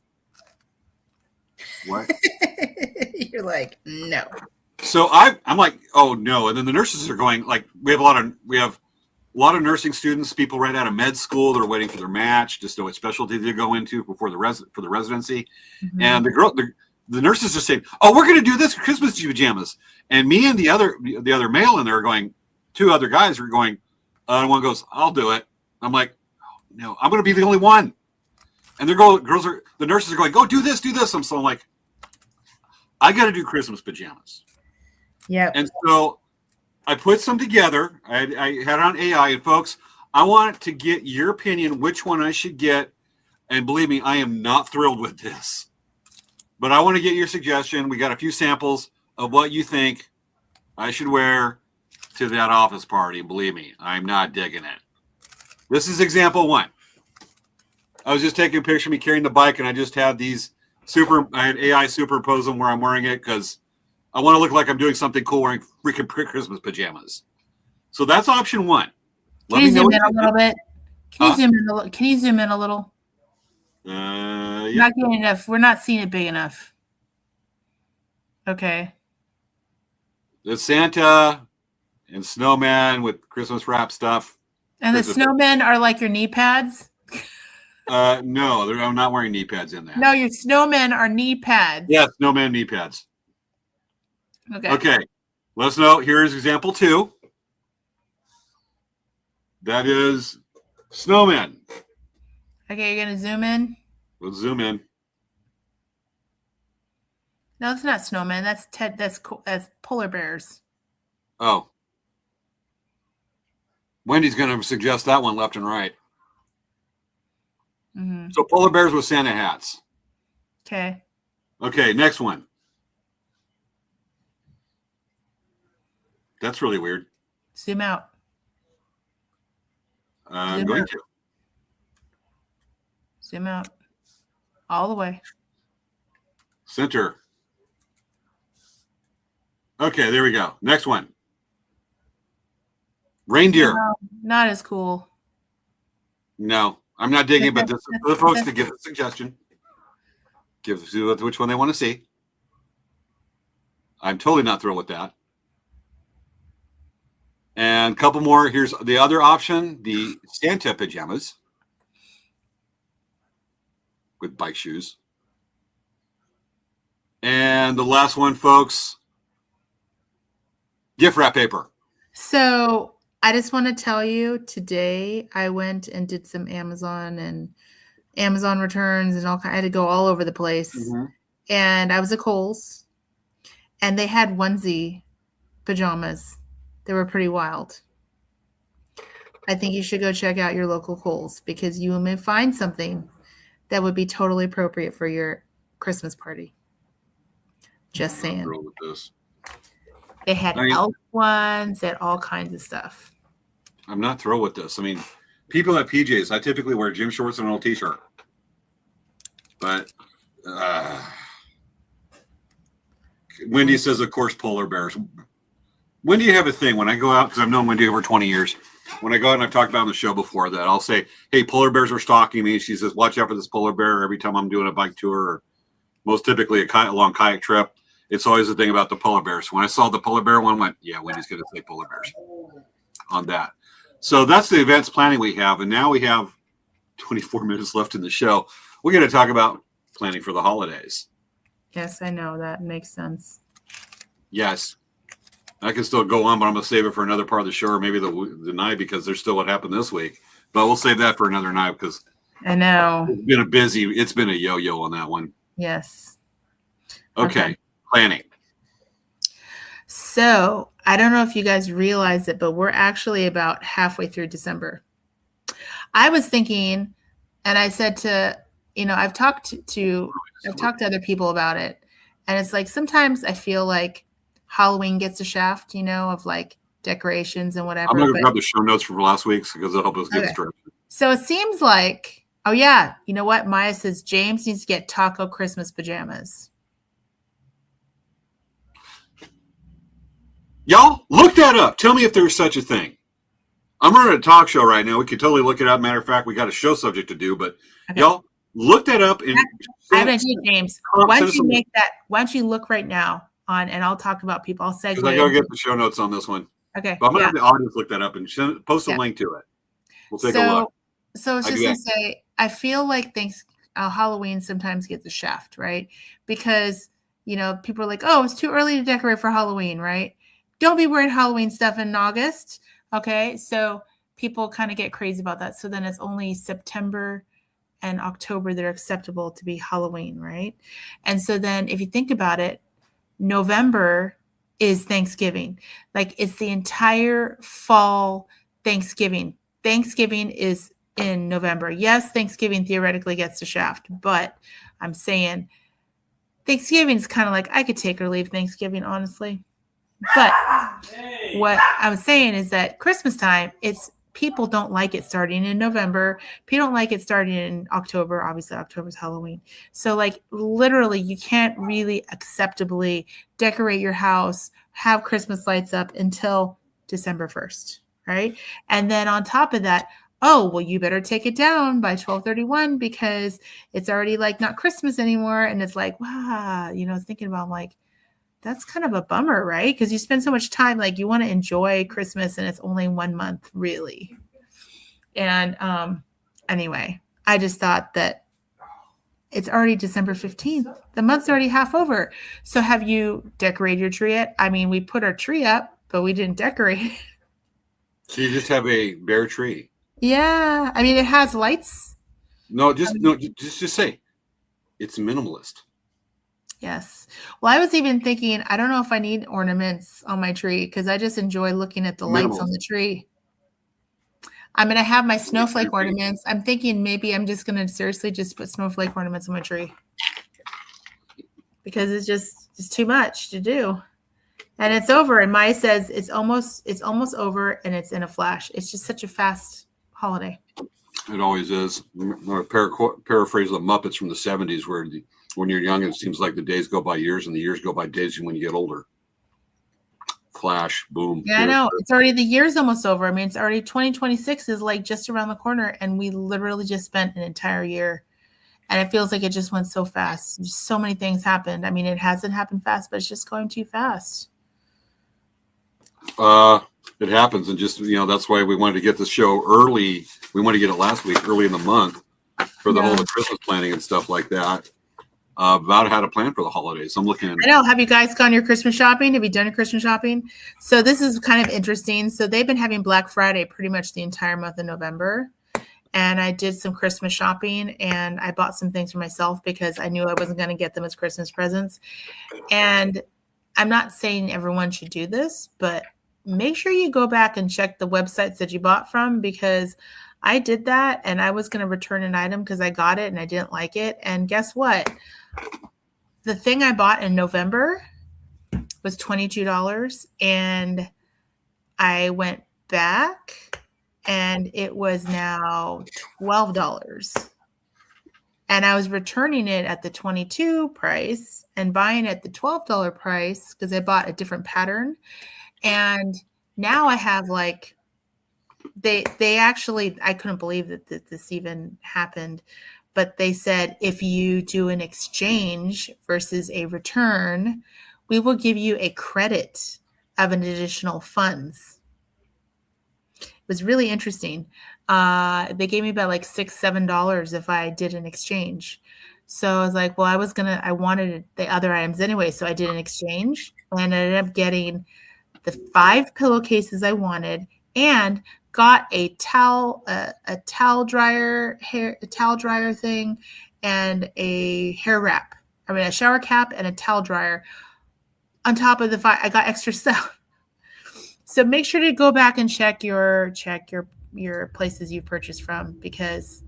"What?" You're like, "No." So I'm like, "Oh no!" And then the nurses are going, like, we have a lot of nursing students, people right out of med school that are waiting for their match, just know what specialty to go into before for the residency. Mm-hmm. And the nurses are saying, "Oh, we're going to do this Christmas pajamas." And me and the other male in there are going, two other guys are going, and one goes, "I'll do it." I'm like, "No, I'm going to be the only one." And the nurses are going, "Go do this, do this." I'm like, I got to do Christmas pajamas. Yeah. And so I put some together. I had it on AI, and folks, I want to get your opinion, which one I should get. And believe me, I am not thrilled with this, but I want to get your suggestion. We got a few samples of what you think I should wear to that office party. And believe me, I'm not digging it. This is example one. I was just taking a picture of me carrying the bike, and I just had I had AI superimpose them where I'm wearing it because I want to look like I'm doing something cool wearing freaking Christmas pajamas. So that's option one. Can you zoom in a little bit? Can you zoom in a little? Yeah. Not getting enough. We're not seeing it big enough. Okay. The Santa and snowman with Christmas wrap stuff. And the snowmen are like your knee pads? No, I'm not wearing knee pads in that. No, your snowmen are knee pads. Yeah, snowman knee pads. Okay. Let us know. Here's example 2. That is snowman. Okay, you're gonna zoom in. We'll zoom in. No, it's not snowman. That's polar bears. Oh. Wendy's gonna suggest that one left and right. Mm-hmm. So polar bears with Santa hats. Okay. Okay, next one. That's really weird. Zoom out. I'm going to. Zoom out. All the way. Center. Okay, there we go. Next one. Reindeer. No, not as cool. No, I'm not digging, but this is for the folks to give a suggestion. Give which one they want to see. I'm totally not thrilled with that. And a couple more. Here's the other option, the Santa pajamas with bike shoes. And the last one, folks, gift wrap paper. So I just want to tell you, today I went and did some Amazon returns and all. I had to go all over the place. Mm-hmm. And I was at Kohl's, and they had onesie pajamas. They were pretty wild. I think you should go check out your local Kohl's, because you may find something that would be totally appropriate for your Christmas party. Just saying. With this. They had elf ones, they had all kinds of stuff. I'm not thrilled with this. I mean, people at PJs, I typically wear gym shorts and an old t-shirt. But Wendy says, of course, polar bears. When do you have a thing? When I go out, because I've known Wendy over 20 years, when I go out, and I've talked about on the show before that, I'll say, hey, polar bears are stalking me. She says, watch out for this polar bear every time I'm doing a bike tour, or most typically a long kayak trip. It's always the thing about the polar bears. When I saw the polar bear one, I went, yeah, Wendy's going to say polar bears on that. So that's the events planning we have. And now we have 24 minutes left in the show. We're going to talk about planning for the holidays. Yes, I know. That makes sense. Yes. I can still go on, but I'm going to save it for another part of the show, or maybe the night, because there's still what happened this week. But we'll save that for another night, because I know it's been a yo-yo on that one. Yes. Okay. Planning. So I don't know if you guys realize it, but we're actually about halfway through December. I was thinking, and I said to, I've talked to other people about it. And it's like, sometimes I feel like Halloween gets a shaft, of like decorations and whatever. I'm going to grab the show notes from last week's, because it'll help us get started. So it seems like, oh yeah, you know what? Maya says James needs to get taco Christmas pajamas. Y'all, look that up. Tell me if there's such a thing. I'm running a talk show right now. We could totally look it up. Matter of fact, we got a show subject to do, but y'all look that up. And I'm going to do, James. Why don't you look right now on, and I'll talk about people. I'll segue. Because I got to get the show notes on this one. Okay. But I'm going to have the audience look that up and post a link to it. We'll take a look. So I was just going to say, I feel like Halloween sometimes gets a shaft, right? Because, people are like, oh, it's too early to decorate for Halloween, right? Don't be wearing Halloween stuff in August. Okay. So people kind of get crazy about that. So then it's only September and October that are acceptable to be Halloween, right? And so then if you think about it, November is Thanksgiving. Like, it's the entire fall Thanksgiving. Thanksgiving is in November. Yes, Thanksgiving theoretically gets the shaft, but I'm saying Thanksgiving is kind of like, I could take or leave Thanksgiving, honestly. But what I'm saying is that Christmas time, people don't like it starting in November. People don't like it starting in October. Obviously, October's Halloween. So, like, literally, you can't really acceptably decorate your house, have Christmas lights up until December 1st, right? And then on top of that, oh, well, you better take it down by 12/31 because it's already, like, not Christmas anymore. And it's like, wow, thinking about, like, that's kind of a bummer, right? Because you spend so much time, like, you want to enjoy Christmas and it's only 1 month, really. And anyway, I just thought that it's already December 15th. The month's already half over. So have you decorated your tree yet? I mean, we put our tree up, but we didn't decorate it. So you just have a bare tree? Yeah. I mean, it has lights. Just say it's minimalist. Yes. Well, I was even thinking, I don't know if I need ornaments on my tree, because I just enjoy looking at the lights on the tree. I'm going to have my snowflake ornaments. I'm thinking maybe I'm just going to seriously just put snowflake ornaments on my tree, because it's too much to do. And it's over. And Maya says it's almost over, and it's in a flash. It's just such a fast holiday. It always is. Paraphrase the Muppets from the 70s, where when you're young, it seems like the days go by years, and the years go by days when you get older. clash. Boom. Yeah, I know. It's already, the year's almost over. I mean, it's already 2026 is like just around the corner, and we literally just spent an entire year. And it feels like it just went so fast. Just so many things happened. I mean, it hasn't happened fast, but it's just going too fast. It happens, and just that's why we wanted to get the show early. We wanted to get it last week, early in the month, for the whole Christmas planning and stuff like that. About how to plan for the holidays. I'm looking. I know. Have you guys gone your Christmas shopping? Have you done your Christmas shopping? So this is kind of interesting. So they've been having Black Friday pretty much the entire month of November. And I did some Christmas shopping, and I bought some things for myself because I knew I wasn't going to get them as Christmas presents. And I'm not saying everyone should do this, but make sure you go back and check the websites that you bought from, because I did that and I was going to return an item because I got it and I didn't like it. And guess what? The thing I bought in November was $22, and I went back and it was now $12. And I was returning it at the $22 price and buying it at the $12 price because I bought a different pattern. And now I have like, they actually, I couldn't believe that this even happened, but they said, if you do an exchange versus a return, we will give you a credit of an additional funds. It was really interesting. They gave me about like $6-7 if I did an exchange. So I was like, well, I wanted the other items anyway. So I did an exchange and I ended up getting the 5 pillowcases I wanted and got a towel dryer thing and a a shower cap and a towel dryer on top of the 5. I got extra stuff. So make sure to go back and check your places you purchased from, because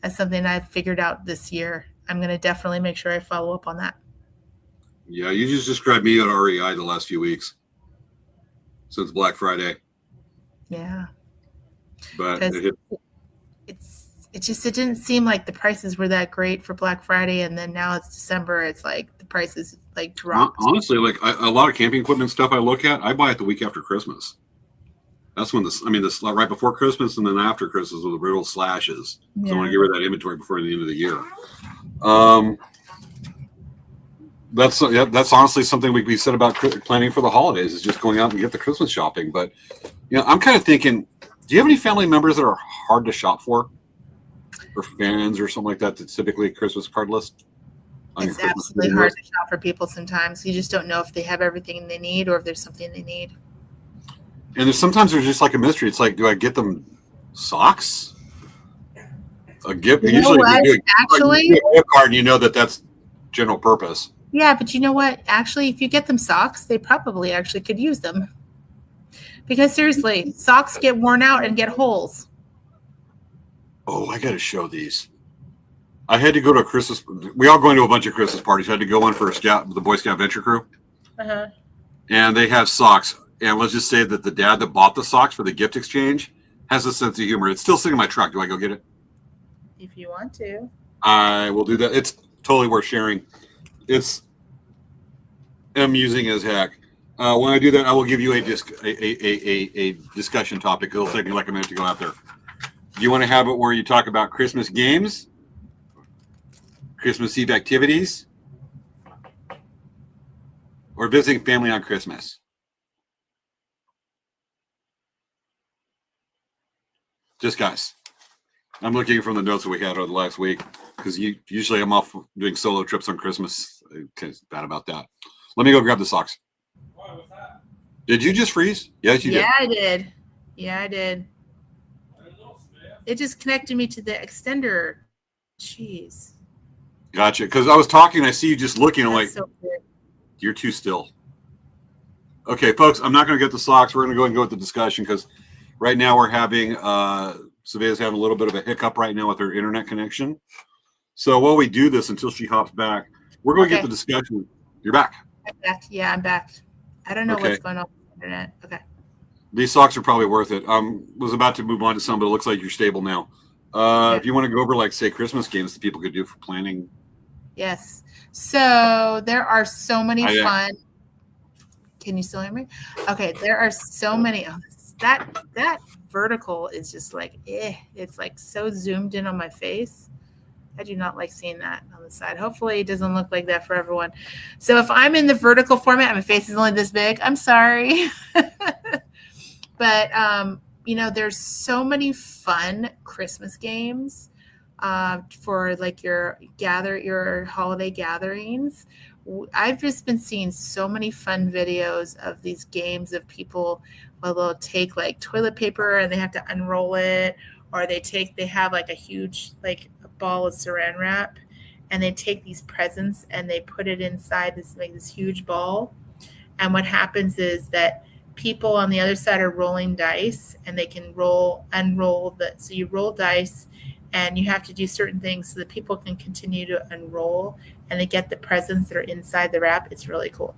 that's something I've figured out this year. I'm going to definitely make sure I follow up on that. Yeah, you just described me at REI the last few weeks since Black Friday. Yeah. But it didn't seem like the prices were that great for Black Friday, and then now it's December. It's like the prices like dropped. Honestly, like a lot of camping equipment stuff I look at, I buy it the week after Christmas. That's when this right before Christmas and then after Christmas with the real slashes. Yeah. So I want to get rid of that inventory before the end of the year. That's honestly something we said about planning for the holidays, is just going out and get the Christmas shopping. But I'm kind of thinking, do you have any family members that are hard to shop for, or fans or something like that? That's typically a Christmas card list. It's absolutely hard to shop for people sometimes. You just don't know if they have everything they need or if there's something they need. And sometimes there's just like a mystery. It's like, do I get them socks? A gift? Usually, actually, you do a gift card, and that's general purpose. Yeah, but you know what? Actually, if you get them socks, they probably actually could use them. Because seriously, socks get worn out and get holes. Oh, I got to show these. I had to go to a Christmas. We all going to a bunch of Christmas parties. I had to go one for the Boy Scout Venture Crew. Uh-huh. And they have socks. And let's just say that the dad that bought the socks for the gift exchange has a sense of humor. It's still sitting in my truck. Do I go get it? If you want to. I will do that. It's totally worth sharing. It's amusing as heck. When I do that, I will give you a discussion topic. It'll take me like a minute to go out there. Do you want to have it where you talk about Christmas games, Christmas Eve activities, or visiting family on Christmas? Just guys. I'm looking from the notes that we had over the last week, because usually I'm off doing solo trips on Christmas. It's bad about that. Let me go grab the socks. What was that? Did you just freeze? Yes, you did. Yeah, I did. Yeah, I did. It just connected me to the extender. Jeez. Gotcha. Because I was talking, I see you just looking. I'm like, so you're too still. Okay, folks, I'm not going to get the socks. We're going to go and go with the discussion, because right now we're having Savea's having a little bit of a hiccup right now with her internet connection. So while we do this until she hops back, we're going to get the discussion. You're back. I'm back. Yeah, I'm back. I don't know what's going on with the internet. Okay. These socks are probably worth it. Was about to move on to some, but it looks like you're stable now. If you want to go over, like, say, Christmas games that people could do for planning. Yes. So there are so many fun Can you still hear me? Okay, there are so many. Oh, that vertical is just like, it's like so zoomed in on my face. I do not like seeing that on the side. Hopefully it doesn't look like that for everyone. So if I'm in the vertical format, my face is only this big, I'm sorry. But, there's so many fun Christmas games for like your holiday gatherings. I've just been seeing so many fun videos of these games of people, well, they'll take like toilet paper and they have to unroll it, or they have like a huge, like a ball of saran wrap, and they take these presents and they put it inside this huge ball. And what happens is that people on the other side are rolling dice, and they can unroll so you roll dice, and you have to do certain things so that people can continue to unroll and they get the presents that are inside the wrap. It's really cool.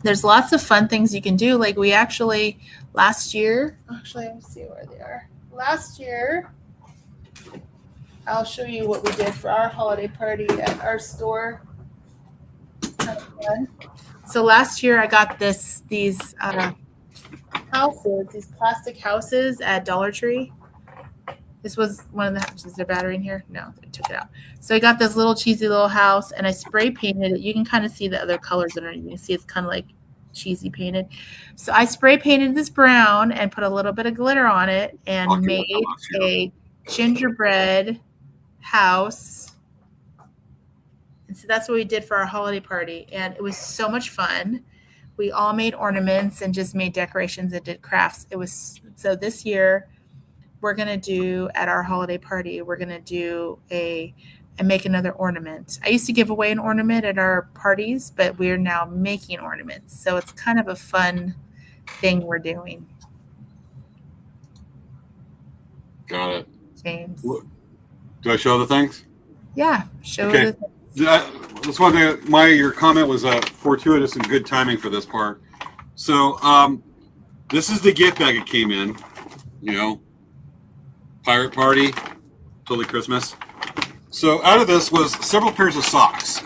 There's lots of fun things you can do. Like we actually last year, let me see where they are. Last year, I'll show you what we did for our holiday party at our store. It's kind of fun. So last year I got these houses, these plastic houses at Dollar Tree. This was one of the houses. Is there battery in here? No, I took it out. So I got this little cheesy little house, and I spray painted it. You can kind of see the other colors underneath. You can see it's kind of like cheesy painted. So I spray painted this brown and put a little bit of glitter on it and made a gingerbread house. And so that's what we did for our holiday party. And it was so much fun. We all made ornaments and just made decorations and did crafts. So this year we're going to do at our holiday party, we're going to do and make another ornament. I used to give away an ornament at our parties, but we're now making ornaments. So it's kind of a fun thing we're doing. Got it. James. Do I show the things? Yeah, show okay. the things. That's one thing. Your comment was fortuitous and good timing for this part. So this is the gift bag it came in. Pirate Party, totally Christmas. So out of this was several pairs of socks,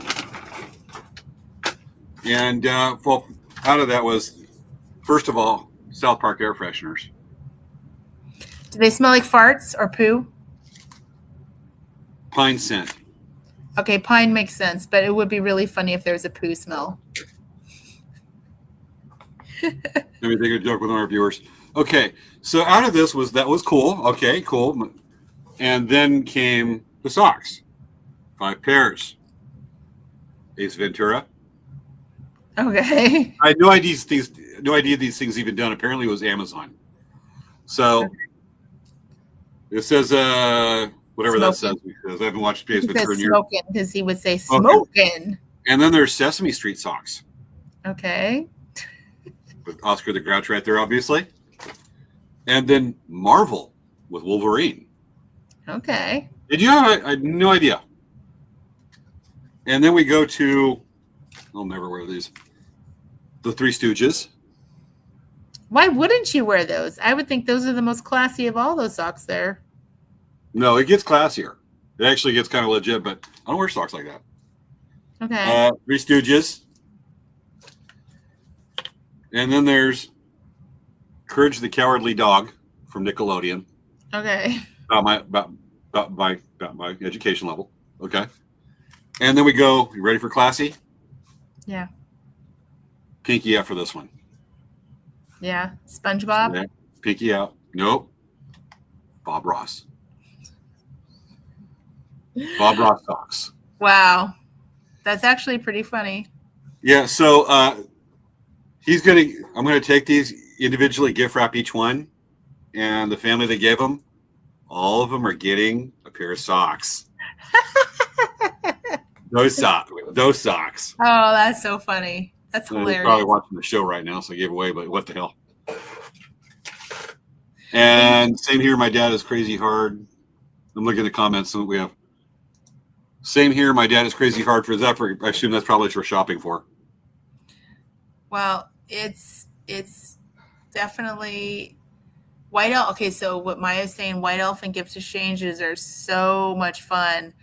and out of that was, first of all, South Park air fresheners. Do they smell like farts or poo? Pine scent. Okay, pine makes sense, but it would be really funny if there was a poo smell. Let me take a joke with our viewers. Okay, so out of this that was cool. Okay, cool. And then came the socks. 5 pairs. Ace Ventura. Okay. I had no idea these things even done. Apparently it was Amazon. So it says whatever that says, because I haven't watched Ace Ventura in years. Smoking, because he would say smoking. Okay. And then there's Sesame Street socks. Okay. With Oscar the Grouch right there, obviously. And then Marvel with Wolverine. Okay. Did you have? I had no idea. And then we go to, I'll never wear these, the Three Stooges. Why wouldn't you wear those? I would think those are the most classy of all those socks there. No, it gets classier. It actually gets kind of legit, but I don't wear socks like that. Okay. Three Stooges. And then there's Courage the Cowardly Dog from Nickelodeon. Okay. About my education level. Okay. And then we go, you ready for classy? Yeah. Pinky out for this one. Yeah. SpongeBob? Yeah. Pinky out. Nope. Bob Ross. Bob Ross socks. Wow. That's actually pretty funny. Yeah, so I'm gonna take these individually, gift wrap each one, and the family that gave them, all of them are getting a pair of socks. Those socks. Oh, that's so funny. That's hilarious. They're probably watching the show right now, so I gave away, but what the hell. And same here, my dad is crazy hard. I'm looking at the comments that we have. Same here, my dad is crazy hard for Zephyr. I assume that's probably what you're shopping for. Well, it's definitely White Elf. Okay, so what Maya's saying, White Elf and gift exchanges are so much fun.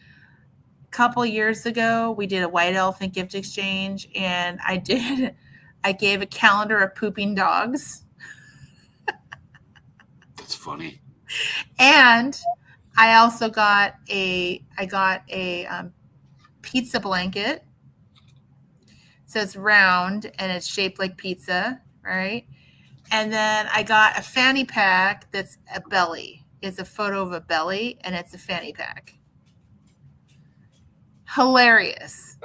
couple years ago, we did a white elephant gift exchange, and I gave a calendar of pooping dogs, That's funny. and I also got a pizza blanket. So it's round and it's shaped like pizza, right? And then I got a fanny pack that's a belly. It's a photo of a belly, and it's a fanny pack. Hilarious.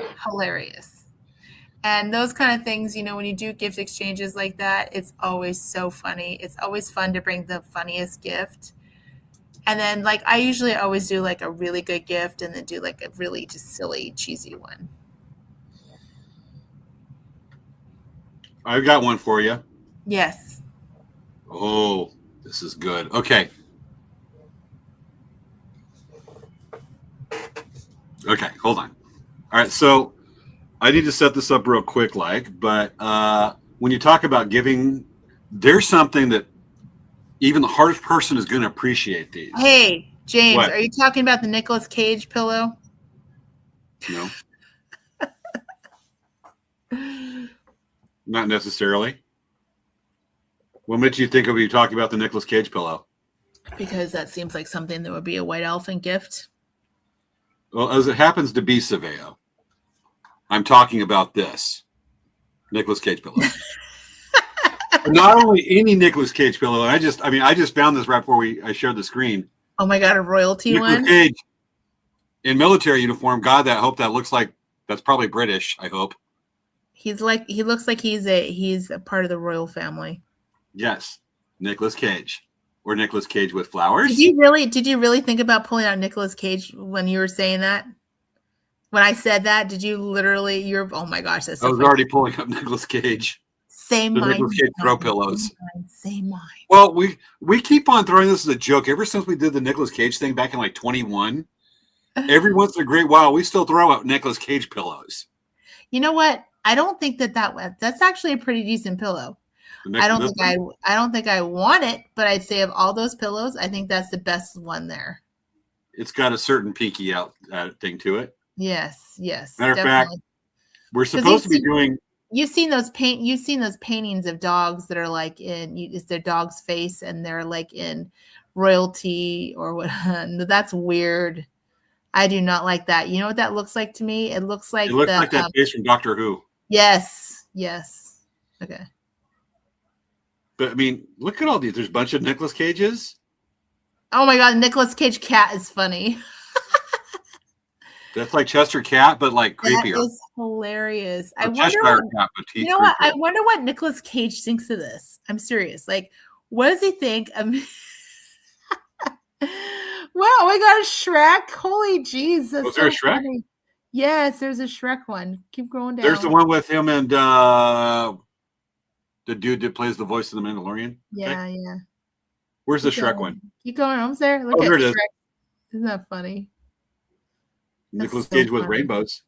And those kind of things, when you do gift exchanges like that, it's always so funny. It's always fun to bring the funniest gift. And then, like, I usually always do like a really good gift and then do like a really just silly, cheesy one. I've got one for you. Yes. Oh, this is good. Okay. Okay, hold on. All right, so I need to set this up real quick, but when you talk about giving, there's something that even the hardest person is going to appreciate these. Hey, James, What? are you talking about the Nicolas Cage pillow? No. Not necessarily. What made you think of you talking about the Nicolas Cage pillow? Because that seems like something that would be a white elephant gift. Well, as it happens to be, Saveo, I'm talking about this Nicolas Cage pillow. Not only any Nicolas Cage pillow, and I just found this right before I shared the screen. Oh my God, a royalty Nicolas one? Cage in military uniform. God, I hope that looks like that's probably British. I hope. He looks like he's a part of the royal family. Yes, Nicolas Cage. Or Nicolas Cage with flowers. Did you really think about pulling out Nicolas Cage when you were saying that? When I said that, did you literally? Oh my gosh, that's so I was funny. already pulling up Nicolas Cage. Same The mind. Nicolas Cage throw pillows. Same mind. Well, we keep on throwing this as a joke ever since we did the Nicolas Cage thing back in like 21. Every once in a great while, we still throw out Nicolas Cage pillows. You know what? I don't think that's actually a pretty decent pillow. I don't think I want it, but I'd say of all those pillows, I think that's the best one there. It's got a certain pinky out thing to it. Yes. Matter of fact, we're supposed to be doing. You've seen those paintings of dogs that are like it's their dog's face and they're like in royalty or what. That's weird. I do not like that. You know what that looks like to me? It looks like that face from Doctor Who. Yes. Okay. But I mean, look at all these. There's a bunch of Nicolas Cages. Oh my God, Nicolas Cage cat is funny. That's like Chester Cat, but like creepier. That is hilarious. I wonder what Nicolas Cage thinks of this. I'm serious. Like, what does he think of? Wow, we got a Shrek. Holy jeez. Was there a Shrek? Funny. Yes, there's a Shrek one. Keep going down. There's the one with him and the dude that plays the voice of the Mandalorian. Yeah, okay. Yeah. Where's the Shrek one? Keep going. Almost there. Look at there it Shrek. is. Isn't that funny? Nicolas Cage with rainbows.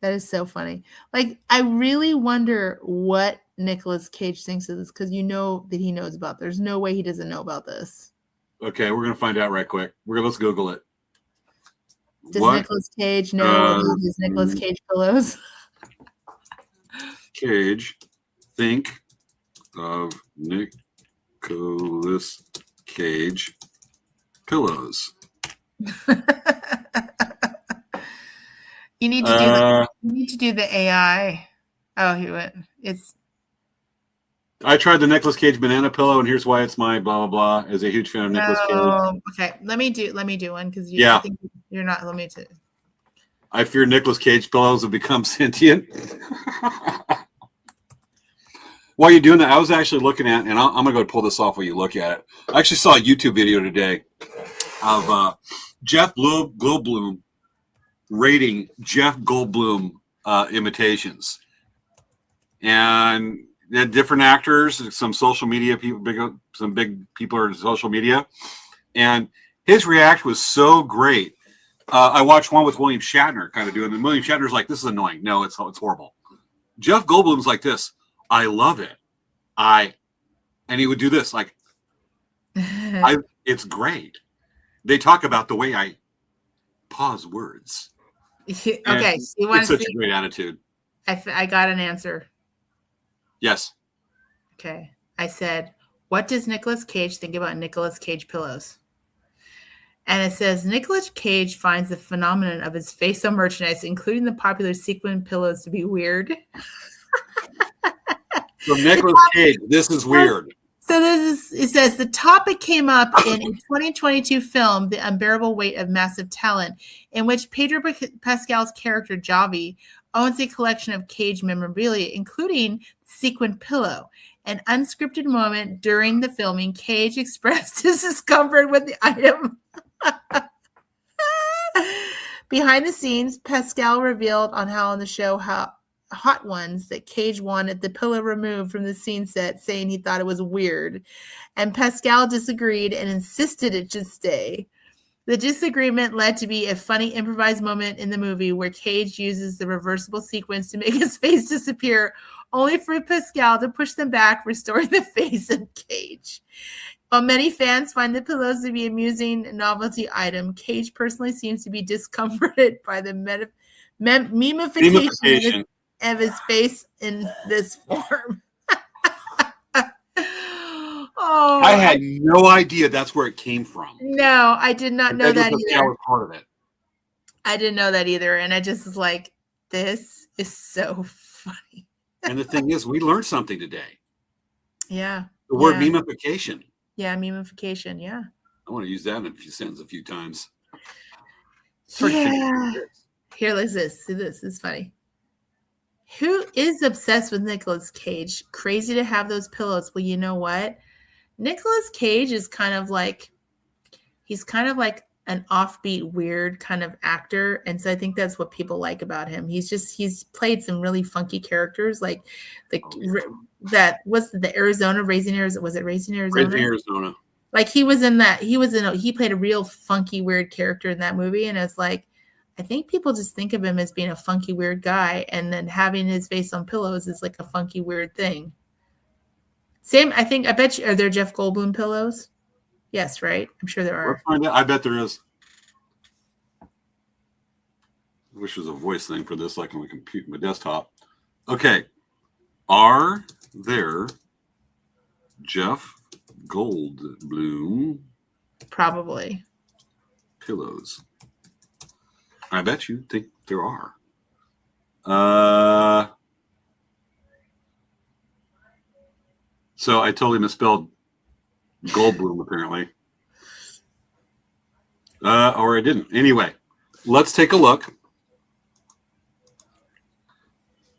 That is so funny. Like, I really wonder what Nicolas Cage thinks of this because you know that he knows about. There's no way he doesn't know about this. Okay, we're gonna find out right quick. Let's Google it. Does Nicolas Cage know about his Nicolas Cage pillows? Cage think of Nicolas Cage pillows. You need to do the AI. Oh, he went. I tried the Nicolas Cage banana pillow, and here's why it's my blah blah blah. As a huge fan of Nicolas Cage. Okay, let me do one because I think you're not. Let me to. I fear Nicolas Cage pillows have become sentient. While you're doing that, I was actually looking at, and I'm gonna go pull this off while you look at it. I actually saw a YouTube video today of Jeff Goldblum rating Jeff Goldblum imitations, and they had different actors, some social media people, some big people are in social media, and his reaction was so great. I watched one with William Shatner kind of doing it, and William Shatner's like, "This is annoying. No, it's horrible." Jeff Goldblum's like this. I love it. And he would do this like, it's great. They talk about the way I pause words. Okay, And so you want it's to such see? a great attitude. I got an answer. Yes. Okay. I said, what does Nicolas Cage think about Nicolas Cage pillows? And it says Nicolas Cage finds the phenomenon of his face on merchandise, including the popular sequin pillows, to be weird. So Nicolas Cage, this is weird. So this is, it says the topic came up in a 2022 film, The Unbearable Weight of Massive Talent, in which Pedro Pascal's character Javi owns a collection of Cage memorabilia, including the sequin pillow. An unscripted moment during the filming, Cage expressed his discomfort with the item. Behind the scenes, Pascal revealed on How on the Show how Hot Ones that Cage wanted the pillow removed from the scene set, saying he thought it was weird. And Pascal disagreed and insisted it should stay. The disagreement led to be a funny improvised moment in the movie where Cage uses the reversible sequence to make his face disappear, only for Pascal to push them back, restoring the face of Cage. While many fans find the pillows to be an amusing novelty item, Cage personally seems to be discomforted by the memification of his face in this form. Oh, I had no idea that's where it came from. No, I did not know that either. Was part of it. I didn't know that either. And I just was like, this is so funny. And the thing is, we learned something today. Yeah. The word memification. Yeah, memification. Yeah. I want to use that in a few sentences a few times. Yeah. Here, listen this. See this. This is funny. Who is obsessed with Nicolas Cage? Crazy to have those pillows. Well, you know what? Nicolas Cage is kind of like, he's kind of like an offbeat, weird kind of actor. And so I think that's what people like about him. He's played some really funky characters, like that was the Arizona, Raising Arizona. Was it Raising Arizona? Raising Arizona. Like he played a real funky, weird character in that movie. And it's like, I think people just think of him as being a funky, weird guy. And then having his face on pillows is like a funky, weird thing. Same, I bet you, are there Jeff Goldblum pillows? Yes, right? I'm sure there are. I bet there is. I wish there was a voice thing for this, like on my desktop. Okay. Are there Jeff Goldblum Probably pillows? I bet you think there are. So I totally misspelled Goldblum, apparently. Or I didn't. Anyway, let's take a look.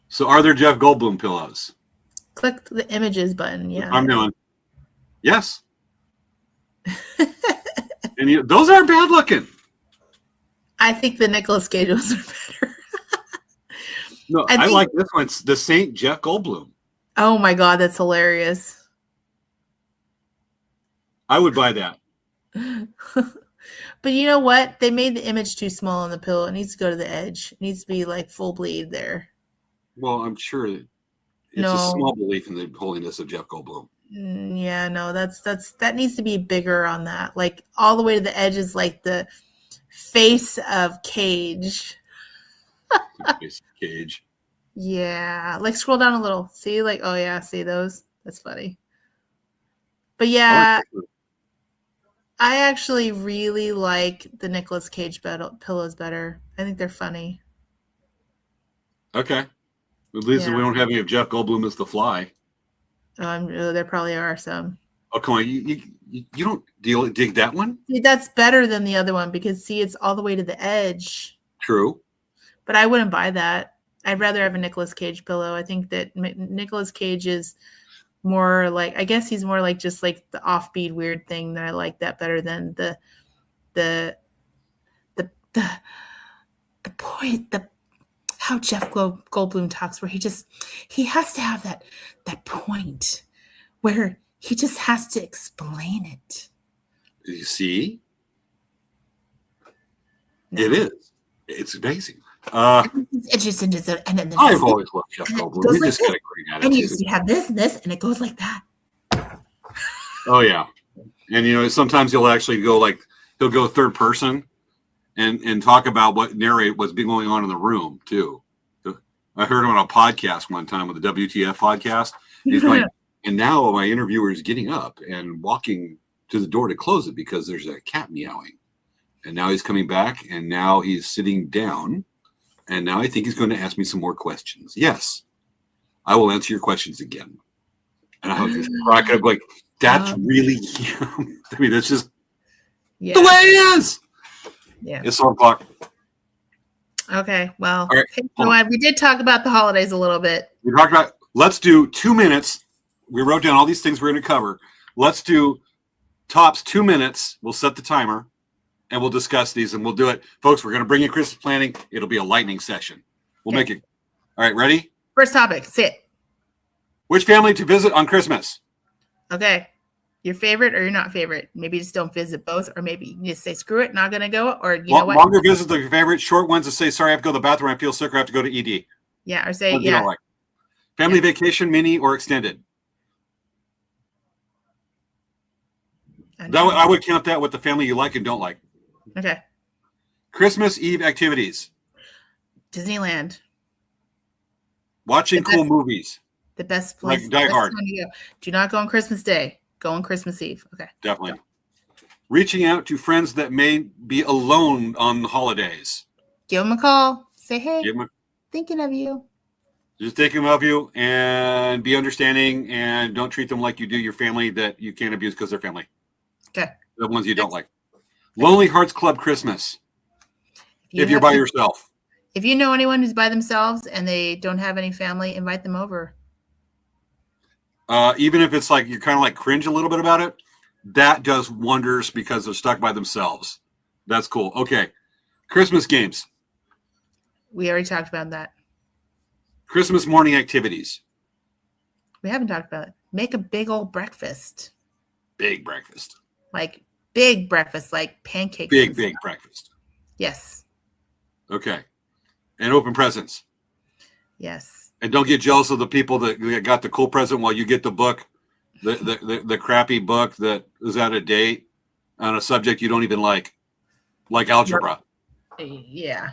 So are there Jeff Goldblum pillows? Click the images button. Yeah. I'm doing. Yes. And those aren't bad looking. I think the Nicolas Cage ones are better. No, I like this one. It's the Saint Jeff Goldblum. Oh my God, that's hilarious. I would buy that. But you know what? They made the image too small on the pillow. It needs to go to the edge. It needs to be like full bleed there. Well, I'm sure it's a small belief in the holiness of Jeff Goldblum. Yeah, no, that needs to be bigger on that. Like all the way to the edge is like the face of Cage. Face of Cage. Yeah, like scroll down a little. See, like, oh yeah, see those? That's funny. But yeah, I actually really like the Nicolas Cage pillows better. I think they're funny. Okay. At least we don't have any of Jeff Goldblum as the Fly. There probably are some. Oh, come on. You don't dig that one? See, that's better than the other one because, see, it's all the way to the edge. True. But I wouldn't buy that. I'd rather have a Nicolas Cage pillow. I think that Nicolas Cage is more like, I guess he's more like just like the offbeat weird thing that I like that better than the point, how Jeff Goldblum talks, where he has to have that point where he just has to explain it. You see? No. It is. It's amazing. It's just and then I've always loved Jeff Goldblum. He just got a great attitude. And you have this, and it goes like that. Oh yeah, and sometimes he'll actually go he'll go third person, and talk about narrate what's been going on in the room too. I heard him on a podcast one time with the WTF podcast. He's going, and now my interviewer is getting up and walking to the door to close it because there's a cat meowing. And now he's coming back, and now he's sitting down, and now I think he's going to ask me some more questions. Yes, I will answer your questions again. And I was just cracking up like, that's really, I mean, that's just the way it is. Yeah. It's 7 o'clock. Okay. Well, All right, okay, we did talk about the holidays a little bit. We talked about, let's do 2 minutes. We wrote down all these things we're going to cover. Let's do tops 2 minutes. We'll set the timer and we'll discuss these and we'll do it. Folks, we're going to bring in Christmas planning. It'll be a lightning session. We'll make it. All right. Ready? First topic. Sit. Which family to visit on Christmas? Okay. Your favorite or your not favorite? Maybe just don't visit both, or maybe you can just say, screw it, not going to go. Or you know what? Longer visits are your favorite. Short ones that say, sorry, I have to go to the bathroom. I feel sick or I have to go to ED. Yeah. Or say, What do you like? Family vacation, mini or extended? I would count that with the family you like and don't like. Okay. Christmas Eve activities. Disneyland. Watching cool movies. The best place. Like Die Hard. Do not go on Christmas Day. Go on Christmas Eve. Okay. Definitely. Reaching out to friends that may be alone on the holidays. Give them a call. Say, hey, Give them thinking of you. just thinking of you and be understanding and don't treat them like you do your family that you can't abuse because they're family. Okay. The ones you don't like. Lonely Hearts Club Christmas. If you're by yourself. If you know anyone who's by themselves and they don't have any family, invite them over. Even if it's like you're kind of like cringe a little bit about it, that does wonders because they're stuck by themselves. That's cool. Okay. Christmas games. We already talked about that. Christmas morning activities. We haven't talked about it. Make a big old breakfast. Big breakfast. Like big breakfast, like pancakes. Big breakfast. Yes. Okay. And open presents. Yes. And don't get jealous of the people that got the cool present while you get the book, the crappy book that is out of date on a subject you don't even like algebra. Yeah.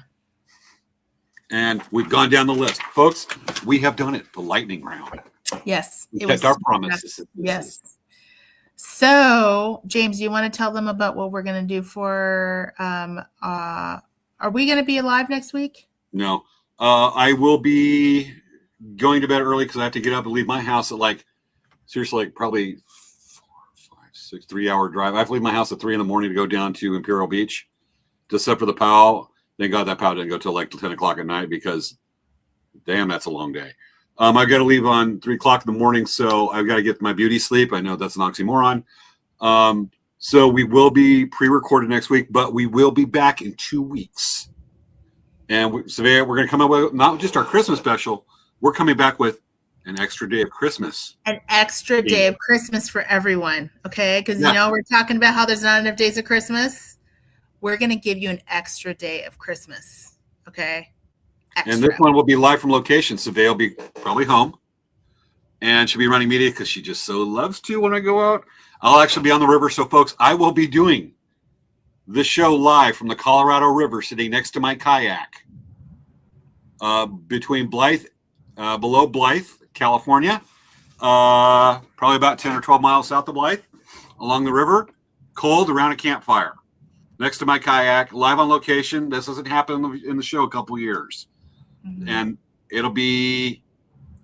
And we've gone down the list. Folks, we have done it. The lightning round. Yes. We kept our promises. Yes. So, James, do you want to tell them about what we're going to do for, are we going to be alive next week? No. I will be going to bed early because I have to get up and leave my house at seriously, probably 4, 5, 6, 3-hour drive. I have to leave my house at 3 a.m. to go down to Imperial Beach to set for the POW. Thank God that POW didn't go till 10 o'clock at night because, damn, that's a long day. I've got to leave on 3 o'clock in the morning, so I've got to get my beauty sleep. I know that's an oxymoron. So we will be pre-recorded next week, but we will be back in 2 weeks. And we're going to come up with not just our Christmas special. We're coming back with an extra day of Christmas. An extra day of Christmas for everyone, okay? Because, we're talking about how there's not enough days of Christmas. We're going to give you an extra day of Christmas, okay? Extra. And this one will be live from location. Survey will be probably home. And she'll be running media because she just so loves to when I go out. I'll actually be on the river. So, folks, I will be doing the show live from the Colorado River, sitting next to my kayak between below Blythe, California, probably about 10 or 12 miles south of Blythe, along the river, cold around a campfire, next to my kayak, live on location. This doesn't happen in the show a couple years. Mm-hmm. And it'll be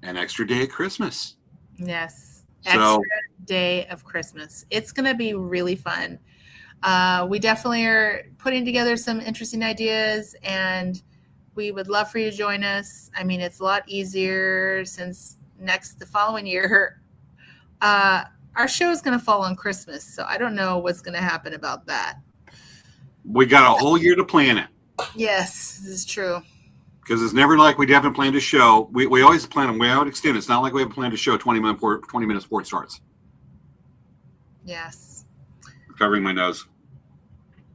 an extra day of Christmas. Yes. Extra day of Christmas. It's going to be really fun. We definitely are putting together some interesting ideas, and we would love for you to join us. I mean, it's a lot easier since the following year, our show is going to fall on Christmas. So I don't know what's going to happen about that. We got a whole year to plan it. Yes, this is true. Because it's never like we haven't planned a show. We always plan them. We always extend. It's not like we haven't planned a show 20 minutes before it starts. Yes. I'm covering my nose.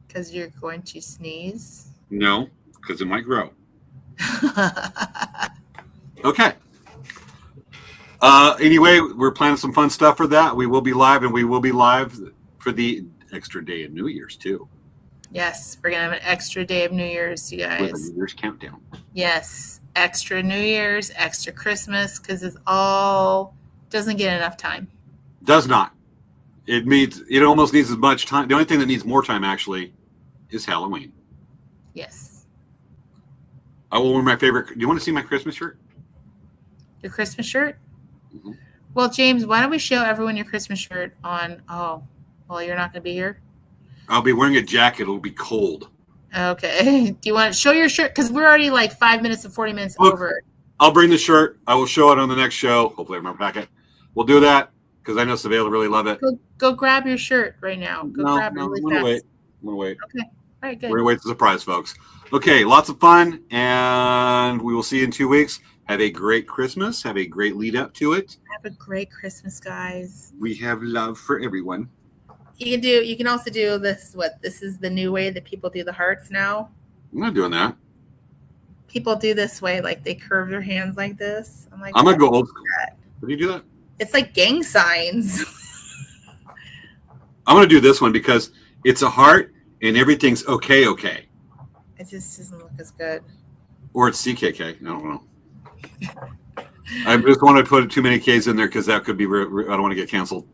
Because you're going to sneeze? No, because it might grow. Okay. Anyway, we're planning some fun stuff for that. We will be live, and we will be live for the extra day of New Year's, too. Yes, we're gonna have an extra day of New Year's, you with a guys. New Year's countdown. Yes, extra New Year's, extra Christmas, because it's all doesn't get enough time. Does not. It almost needs as much time. The only thing that needs more time actually is Halloween. Yes, I will wear my favorite. Do you want to see my Christmas shirt? your Christmas shirt. Mhm. Well, James, why don't we show everyone your Christmas shirt on? Oh, well, you're not gonna be here. I'll be wearing a jacket. It'll be cold. Okay. Do you want to show your shirt? Because we're already like 5 minutes and 40 minutes Look, over. I'll bring the shirt. I will show it on the next show. Hopefully, I remember to pack it. We'll do that because I know Savannah will really love it. Go grab your shirt right now. Go grab it really I'm gonna fast. wait. I'm gonna wait. Okay. All right, good. We're gonna wait to surprise folks. Okay, lots of fun, and we will see you in 2 weeks. Have a great Christmas. Have a great lead up to it. Have a great Christmas, guys. We have love for everyone. You can also do this. This is the new way that people do the hearts now. I'm not doing that. People do this way, like they curve their hands like this. I'm gonna go old school. How do you do that? It's like gang signs. I'm gonna do this one because it's a heart and everything's okay. It just doesn't look as good. Or it's CKK. I don't know. I just want to put too many Ks in there because that could be. I don't want to get canceled.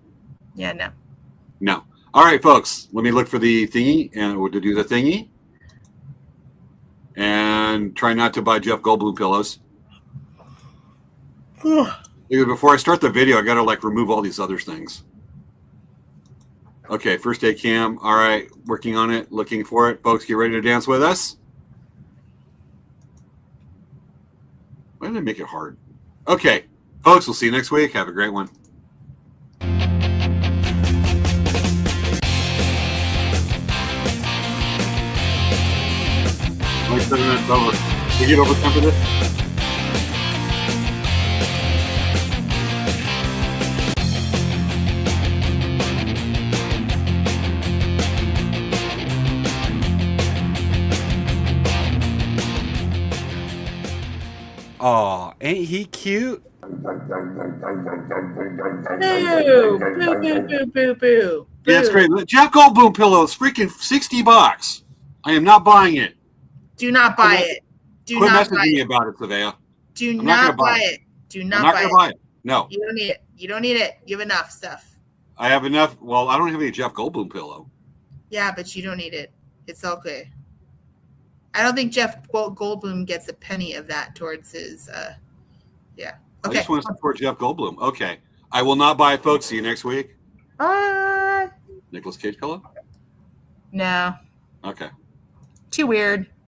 Yeah, no. No. All right, folks. Let me look for the thingy and to do the thingy. And try not to buy Jeff Goldblum pillows. Because before I start the video, I got to remove all these other things. Okay, first day cam. All right, working on it, looking for it. Folks, get ready to dance with us. Why did they make it hard? Okay, folks, we'll see you next week. Have a great one. Like 7 minutes over. We get over time for this? Aw, ain't he cute? Boo! Boo! Boo! Boo! Yeah, it's great. Jeff Goldblum pillows, freaking $60. I am not buying it. Do not buy it. Do Quit not buy messaging me it. about it, Savannah. Do I'm not not gonna buy buy it. Do I'm not not buy going to it. buy it. No, You don't need it. You don't need it. You have enough stuff. I have enough. Well, I don't have any Jeff Goldblum pillow. Yeah, but you don't need it. It's okay. I don't think Jeff Goldblum gets a penny of that towards his. Yeah. I Okay. just want to support Jeff Goldblum. Okay, I will not buy it, folks. See you next week. Nicolas Cage pillow. No. Okay. Too weird.